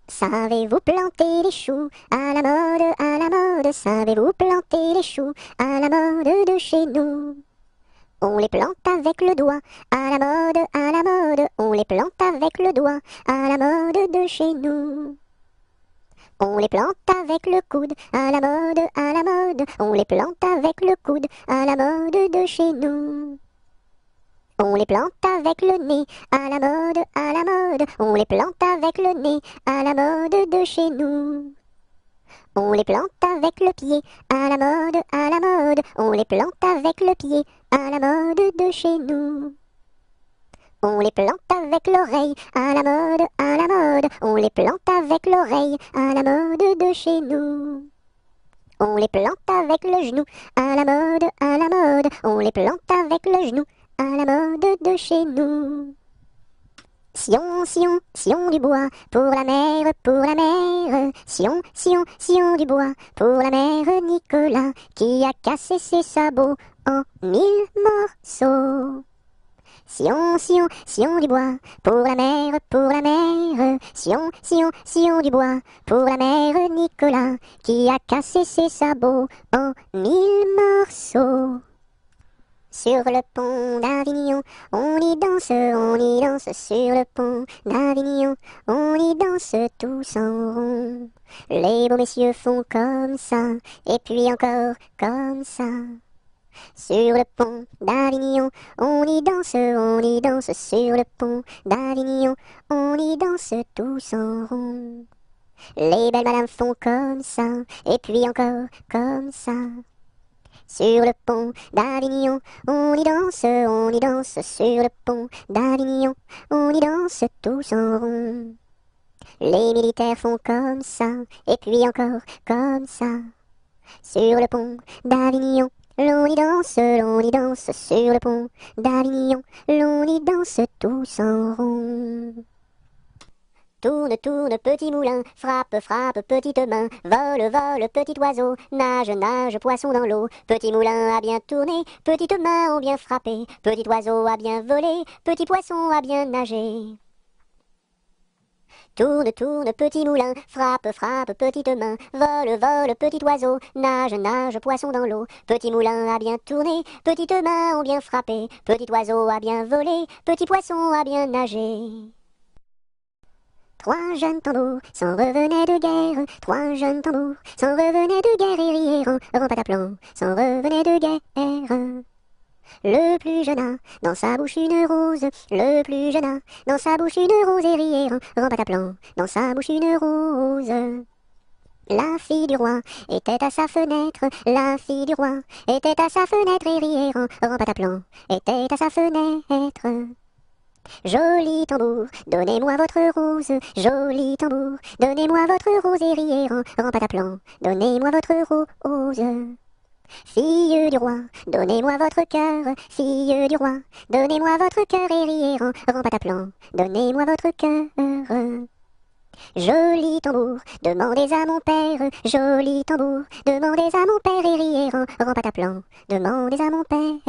Savez-vous planter les choux à la mode, à la mode? Savez-vous planter les choux à la mode de chez nous? On les plante avec le doigt, à la mode, à la mode. On les plante avec le doigt, à la mode de chez nous. On les plante avec le coude, à la mode, à la mode. On les plante avec le coude, à la mode de chez nous. On les plante avec le nez, à la mode, à la mode. On les plante avec le nez, à la mode de chez nous. On les plante avec le pied, à la mode, à la mode. On les plante avec le pied, à la mode de chez nous. On les plante avec l'oreille, à la mode, à la mode. On les plante avec l'oreille, à la mode de chez nous. On les plante avec le genou, à la mode, à la mode. On les plante avec le genou, à la mode de chez nous. Sion, Sion, Sion du bois, pour la mère, pour la mère. Sion, Sion, Sion du bois, pour la mère Nicolas, qui a cassé ses sabots en 1000 morceaux. Sion, Sion, Sion du bois, pour la mère, pour la mère. Sion, Sion, Sion du bois, pour la mère Nicolas, qui a cassé ses sabots en 1000 morceaux. Sur le pont d'Avignon, on y danse sur le pont d'Avignon, on y danse tous en rond. Les beaux messieurs font comme ça, et puis encore comme ça. Sur le pont d'Avignon, on y danse sur le pont d'Avignon, on y danse tous en rond. Les belles madames font comme ça, et puis encore comme ça. Sur le pont d'Avignon, on y danse sur le pont d'Avignon, on y danse tous en rond. Les militaires font comme ça, et puis encore comme ça. Sur le pont d'Avignon, l'on y danse sur le pont d'Avignon, l'on y danse tous en rond. Tourne, tourne, petit moulin, frappe, frappe, petite main, vole, vole, petit oiseau, nage, nage, poisson dans l'eau. Petit moulin a bien tourné, petites mains ont bien frappé, petit oiseau a bien volé, petit poisson a bien nagé. Tourne, tourne, petit moulin, frappe, frappe, petite main, vole, vole, petit oiseau, nage, nage, poisson dans l'eau. Petit moulin a bien tourné, petites mains ont bien frappé, petit oiseau a bien volé, petit poisson a bien nagé. Trois jeunes tambours s'en revenaient de guerre, trois jeunes tambours s'en revenaient de guerre et rièrent en pataplan, s'en revenaient de guerre. Le plus jeune a dans sa bouche une rose, le plus jeune a dans sa bouche une rose et rièrent en pataplan, dans sa bouche une rose. La fille du roi était à sa fenêtre, la fille du roi était à sa fenêtre et rièrent en pataplan, était à sa fenêtre. Joli tambour, donnez-moi votre rose, joli tambour, donnez-moi votre rose et rièrent en pataplan, donnez-moi votre rose. Fille du roi, donnez-moi votre cœur, fille du roi, donnez-moi votre cœur et rièrent en pataplan, donnez-moi votre cœur. Joli tambour, demandez à mon père, joli tambour, demandez à mon père et rièrent en pataplan, demandez à mon père.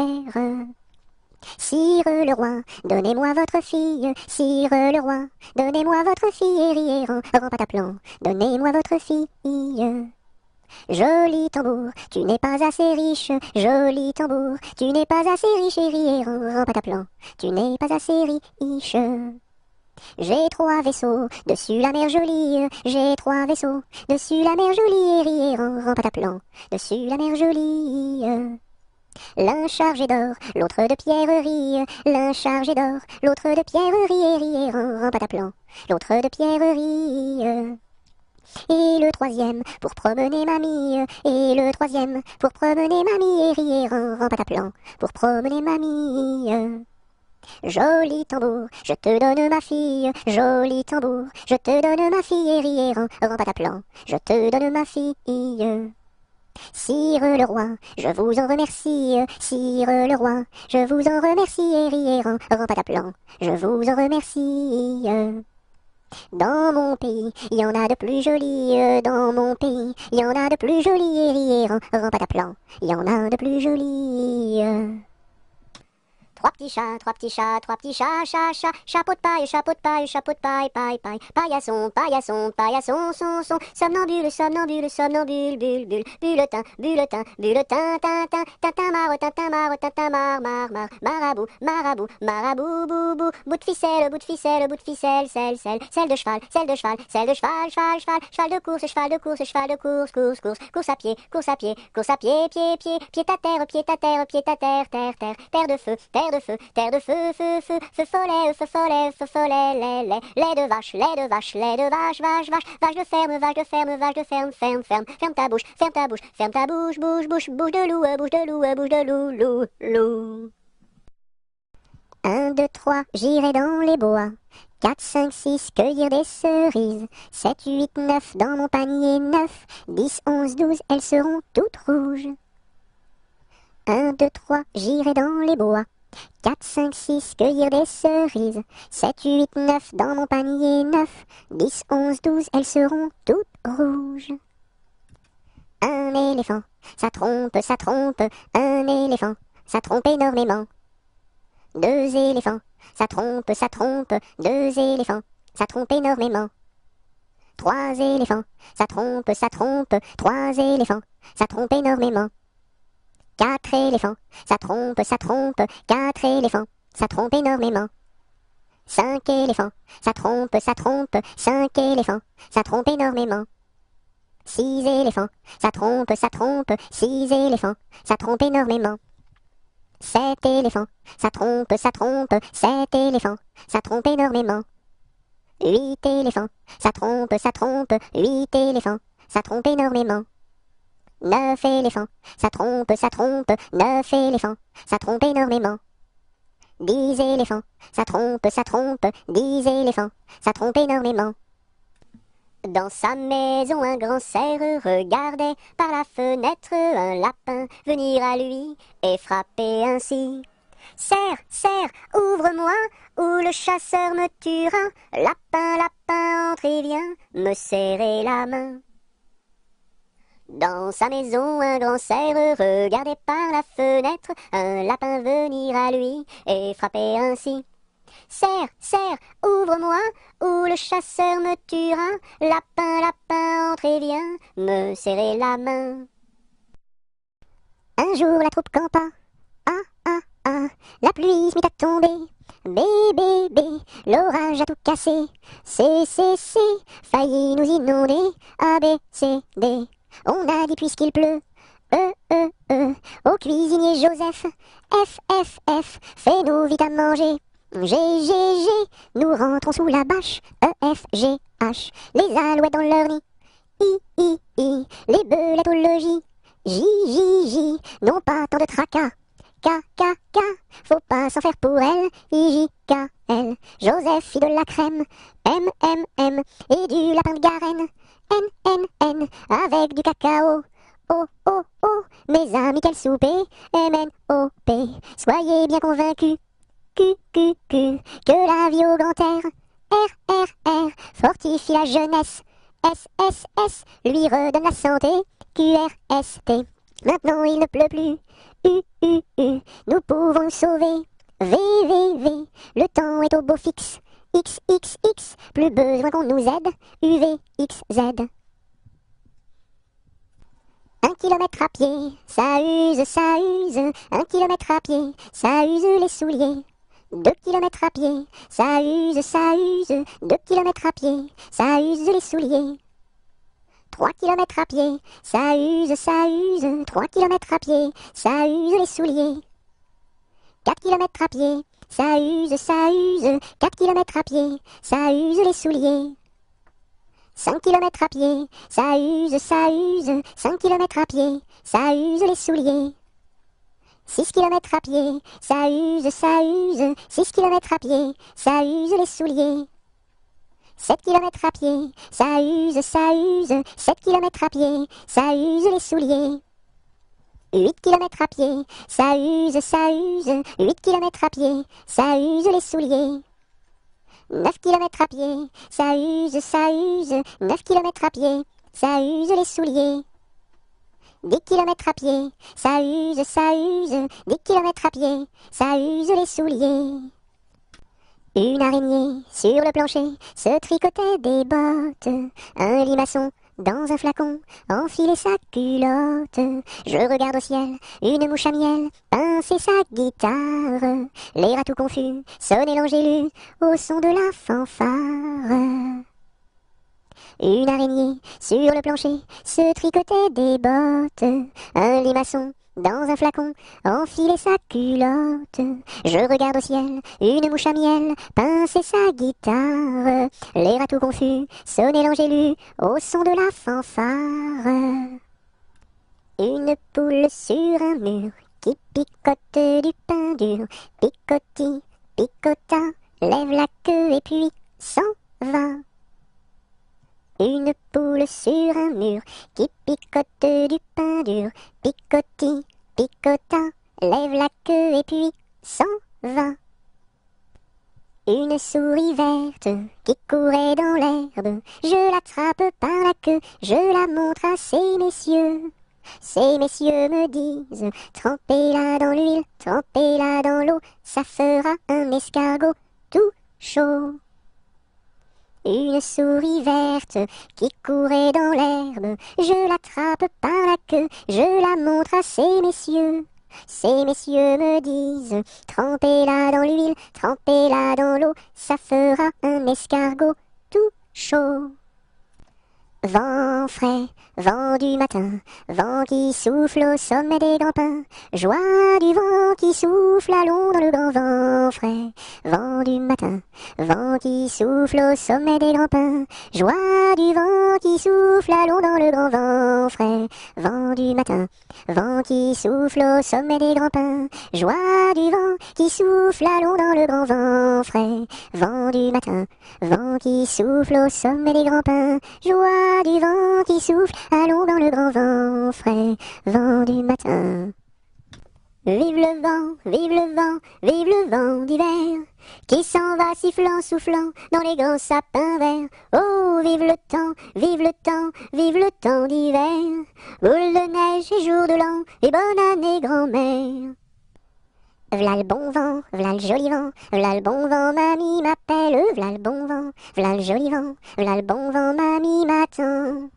Sire le roi, donnez-moi votre fille, sire le roi, donnez-moi votre fille et rièrent en pataplan, donnez-moi votre fille. Joli tambour, tu n'es pas assez riche, joli tambour, tu n'es pas assez riche et rièrent en pataplan, tu n'es pas assez riche. J'ai trois vaisseaux dessus la mer jolie, j'ai trois vaisseaux dessus la mer jolie et rièrent en pataplan, dessus la mer jolie. L'un chargé d'or, l'autre de pierreries, l'un chargé d'or, l'autre de pierreries et rièrent en pataplan, l'autre de pierreries. Et le troisième pour promener mamie, et le troisième pour promener mamie et rièrent en pataplan, pour promener mamie. Joli tambour, je te donne ma fille, joli tambour, je te donne ma fille et rièrent en pataplan, je te donne ma fille. Sire le roi, je vous en remercie, sire le roi, je vous en remercie et rièrent en pataplan, je vous en remercie. Dans mon pays, il y en a de plus jolis, dans mon pays, il y en a de plus jolis et rièrent en pataplan, il y en a de plus jolis. Trois petits chats, trois petits chats, trois petits chats, chapeau de paille, chapeau de paille, chapeau de paille, paille, paille, paillasson, paillasson, paillasson, son, somnambule, somnambule, somnambule, bulletin, bulletin, bulletin, tintin, tintin, marabout, marabout, marabout, boubou, bout de ficelle, bout de ficelle, bout de ficelle, selle de cheval, selle de cheval, selle de cheval, cheval de course, cheval de course, cheval de course, course à pied, course à pied, course à pied, pied à terre, pied à terre, pied à terre, terre de feu, terre de feu, feu follet, lait de vache, lait de vache, lait de vache, vache de ferme, ferme ta bouche, bouche de loup, loup. 1, 2, 3, j'irai dans les bois. 4, 5, 6, cueillir des cerises. 7, 8, 9, dans mon panier 9. 10, 11, 12, elles seront toutes rouges. 1, 2, 3, j'irai dans les bois. 4, 5, 6, cueillir des cerises. 7, 8, 9, dans mon panier 9. 10, 11, 12, elles seront toutes rouges. Un éléphant, ça trompe, un éléphant, ça trompe énormément. 2 éléphants, ça trompe, 2 éléphants, ça trompe énormément. 3 éléphants, ça trompe, 3 éléphants, ça trompe énormément. 4 éléphants, ça trompe, 4 éléphants, ça trompe énormément. 5 éléphants, ça trompe, 5 éléphants, ça trompe énormément. 6 éléphants, ça trompe, 6 éléphants, ça trompe énormément. 7 éléphants, ça trompe, 7 éléphants, ça trompe énormément. 8 éléphants, ça trompe, 8 éléphants, ça trompe énormément. 9 éléphants, ça trompe, 9 éléphants, ça trompe énormément. 10 éléphants, ça trompe, 10 éléphants, ça trompe énormément. Dans sa maison, un grand cerf regardait par la fenêtre un lapin venir à lui et frapper ainsi. Serre, serre, ouvre-moi, ou le chasseur me tuera. Lapin, lapin, entre et viens me serrer la main. Dans sa maison, un grand cerf regardait par la fenêtre un lapin venir à lui et frapper ainsi. Serre, serre, ouvre-moi, ou le chasseur me tuera. Lapin, lapin, entre et viens me serrer la main. Un jour la troupe campa. Ah, ah, ah, la pluie se mit à tomber. Bé, bé, bé, l'orage a tout cassé. C, failli nous inonder. A, B, C, D. On a dit puisqu'il pleut. Au cuisinier Joseph. F, fais-nous vite à manger. G, nous rentrons sous la bâche. E, F, G, H, les alouettes dans leur nid. I, les belettes au logis. J, non pas tant de tracas. K, faut pas s'en faire pour elle. I, J, K, L, Joseph fit de la crème. M, et du lapin de Garenne. N, avec du cacao. O, mes amis, quel souper. M-N-O-P, soyez bien convaincus. Q, que la vie au grand air. R, fortifie la jeunesse. S, lui redonne la santé. Q-R-S-T, maintenant il ne pleut plus. U, nous pouvons nous sauver. V, le temps est au beau fixe. X, plus besoin qu'on nous aide. U, V, X, Z. 1 kilomètre à pied, ça use. 1 kilomètre à pied, ça use les souliers. 2 kilomètres à pied, ça use. 2 kilomètres à pied, ça use les souliers. 3 kilomètres à pied, ça use. 3 kilomètres à pied, ça use les souliers. 4 kilomètres à pied, ça use. 4 kilomètres à pied, ça use les souliers. 5 kilomètres à pied, ça use. 5 kilomètres à pied, ça use les souliers. 6 kilomètres à pied, ça use. 6 kilomètres à pied, ça use les souliers. 7 kilomètres à pied, ça use. 7 kilomètres à pied, ça use les souliers. 8 kilomètres à pied, ça use. 8 kilomètres à pied, ça use les souliers. 9 kilomètres à pied, ça use. 9 kilomètres à pied, ça use les souliers. 10 kilomètres à pied, ça use. 10 kilomètres à pied, ça use les souliers. Une araignée sur le plancher se tricotait des bottes. Un limaçon dans un flacon enfilait sa culotte. Je regarde au ciel, une mouche à miel pincer sa guitare. Les rats tout confus sonnaient l'angélus au son de la fanfare. Une araignée sur le plancher se tricotait des bottes. Un limaçon dans un flacon enfilait sa culotte. Je regarde au ciel, une mouche à miel pincer sa guitare. Les rats tout confus sonnaient l'angélus au son de la fanfare. Une poule sur un mur qui picote du pain dur. Picoti, picota, lève la queue et puis s'en va. Une poule sur un mur qui picote du pain dur. Picoti, picota, lève la queue et puis s'en va. Une souris verte qui courait dans l'herbe. Je l'attrape par la queue, je la montre à ces messieurs. Ces messieurs me disent, trempez-la dans l'huile, trempez-la dans l'eau, ça fera un escargot tout chaud. Une souris verte qui courait dans l'herbe, je l'attrape par la queue, je la montre à ces messieurs. Ces messieurs me disent, trempez-la dans l'huile, trempez-la dans l'eau, ça fera un escargot tout chaud. Vent frais, vent du matin, vent qui souffle au sommet des grands pins, joie du vent qui souffle, allons dans le grand vent frais. Vent du matin, vent qui souffle au sommet des grands pins, joie du vent qui souffle, allons dans le grand vent frais. Vent du matin, vent qui souffle au sommet des grands pins, joie du vent qui souffle, allons dans le grand vent frais. Vent du matin, vent qui souffle au sommet des grands pins, joie du vent qui souffle, allons dans le grand vent frais. Vent du matin. Vive le vent, vive le vent, vive le vent d'hiver, qui s'en va sifflant, soufflant dans les grands sapins verts. Oh, vive le temps, vive le temps, vive le temps d'hiver, boule de neige et jour de l'an, et bonne année grand-mère. V'là le bon vent, v'là le joli vent, v'là le bon vent, mamie m'appelle, v'là le bon vent, v'là le joli vent, v'là le bon vent, mamie m'attend.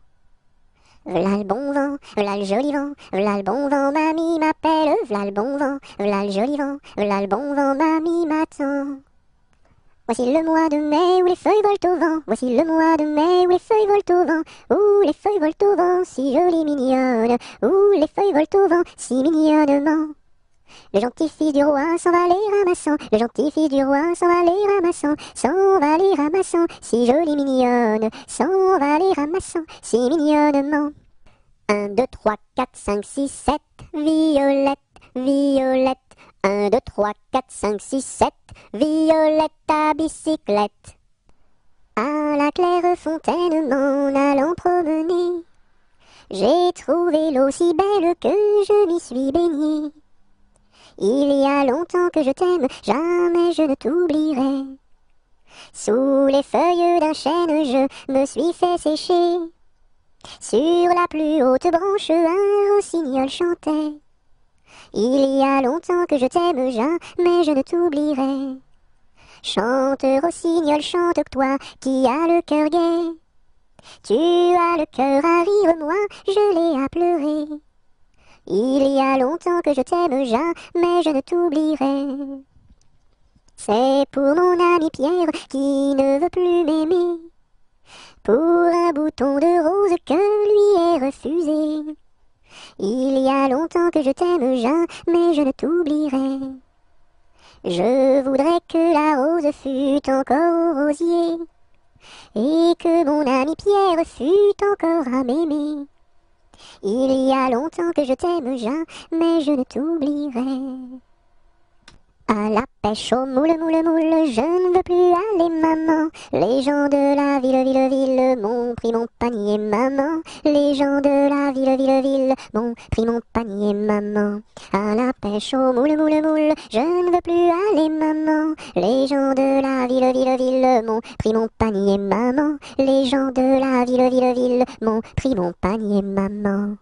V'là le bon vent, v'là le joli vent, v'là le bon vent, mamie m'appelle, v'là le bon vent, v'là le joli vent, v'là le bon vent, mamie m'attend. Voici le mois de mai où les feuilles volent au vent, voici le mois de mai où les feuilles volent au vent, où les feuilles volent au vent, si jolies mignonnes, où les feuilles volent au vent, si mignonnement. Le gentil fils du roi s'en va les ramassant, le gentil fils du roi s'en va les ramassant, s'en va les ramassant, si jolie mignonne, s'en va les ramassant, si mignonnement. 1, 2, 3, 4, 5, 6, 7, Violette, Violette. 1, 2, 3, 4, 5, 6, 7, Violette à bicyclette. À la claire fontaine m'en allant promener, j'ai trouvé l'eau si belle que je m'y suis baignée. Il y a longtemps que je t'aime, jamais je ne t'oublierai. Sous les feuilles d'un chêne, je me suis fait sécher. Sur la plus haute branche, un rossignol chantait. Il y a longtemps que je t'aime, jamais je ne t'oublierai. Chante, rossignol, chante, toi qui as le cœur gai. Tu as le cœur à rire, moi je l'ai à pleurer. Il y a longtemps que je t'aime, jamais je ne t'oublierai. C'est pour mon ami Pierre qui ne veut plus m'aimer, pour un bouton de rose que lui est refusé. Il y a longtemps que je t'aime, jamais je ne t'oublierai. Je voudrais que la rose fût encore au rosier, et que mon ami Pierre fût encore à m'aimer. Il y a longtemps que je t'aime, jamais je ne t'oublierai. À la pêche au moule, moule, moule, je ne veux plus aller, maman. Les gens de la ville, ville, ville m'ont pris mon panier, maman. Les gens de la ville, ville, ville m'ont pris mon panier, maman. À la pêche au moule, moule, moule, je ne veux plus aller, maman. Les gens de la ville, ville, ville m'ont pris mon panier, maman. Les gens de la ville, ville, ville m'ont pris mon panier, maman.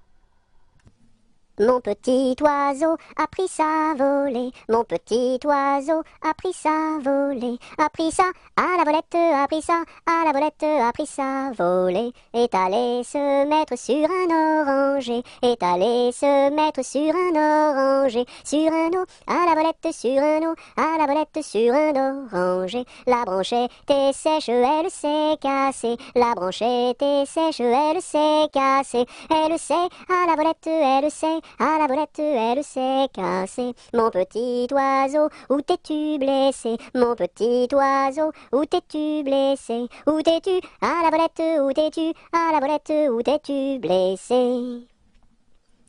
Mon petit oiseau a pris sa volée, mon petit oiseau a pris sa volée, a pris ça à la volette, a pris ça à la volette, a pris sa volée, est allé se mettre sur un oranger, est allé se mettre sur un oranger, sur un eau, à la volette, sur un eau, à la volette, sur un oranger. La branche était sèche, elle s'est cassée, la branche était sèche, elle s'est cassée, elle s'est à la volette, elle s'est à la volette, elle s'est cassée. Mon petit oiseau, où t'es-tu blessé? Mon petit oiseau, où t'es-tu blessé? Où t'es-tu? À la volette, où t'es-tu? À la volette, où t'es-tu blessé?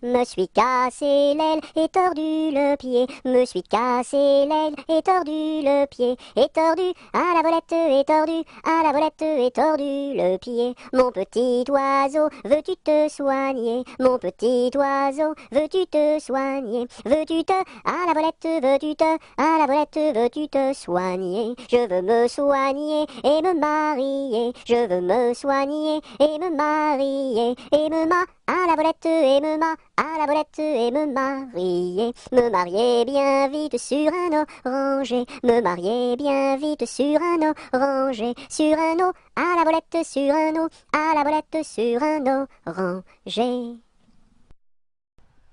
Me suis cassé l'aile et tordu le pied, me suis cassé l'aile et tordu le pied, et tordu à la volette et tordu à la volette et tordu le pied. Mon petit oiseau, veux-tu te soigner? Mon petit oiseau, veux-tu te soigner? Veux-tu te à la volette, veux-tu te à la volette, veux-tu te soigner? Je veux me soigner et me marier, je veux me soigner et me marier, et me à la volette et me à la volette et me marier bien vite sur un oranger, me marier bien vite sur un oranger, sur un eau, à la volette sur un eau, à la volette sur un oranger.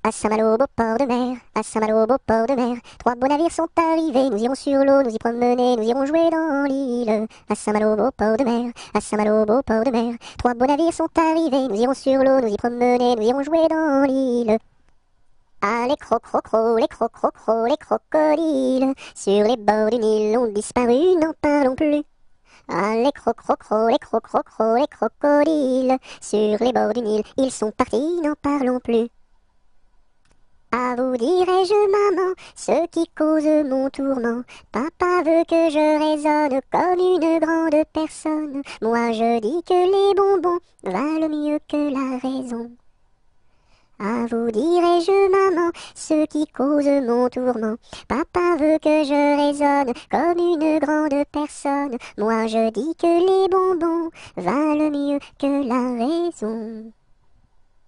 À Saint-Malo, beau port de mer, à Saint-Malo, beau port de mer, 3 beaux navires sont arrivés, nous irons sur l'eau, nous y promener, nous irons jouer dans l'île. À Saint-Malo, beau port de mer, à Saint-Malo, beau port de mer, 3 beaux navires sont arrivés, nous irons sur l'eau, nous y promener, nous irons jouer dans l'île. Ah, les crocrocros, les crocrocros, les crocodiles, sur les bords du Nil ont disparu, n'en parlons plus. Ah, les crocrocros, les crocrocros, les crocodiles, sur les bords du Nil, ils sont partis, n'en parlons plus. À vous dirai-je, maman, ce qui cause mon tourment. Papa veut que je raisonne comme une grande personne. Moi je dis que les bonbons valent mieux que la raison. À vous dirai-je, maman, ce qui cause mon tourment. Papa veut que je raisonne comme une grande personne. Moi je dis que les bonbons valent mieux que la raison.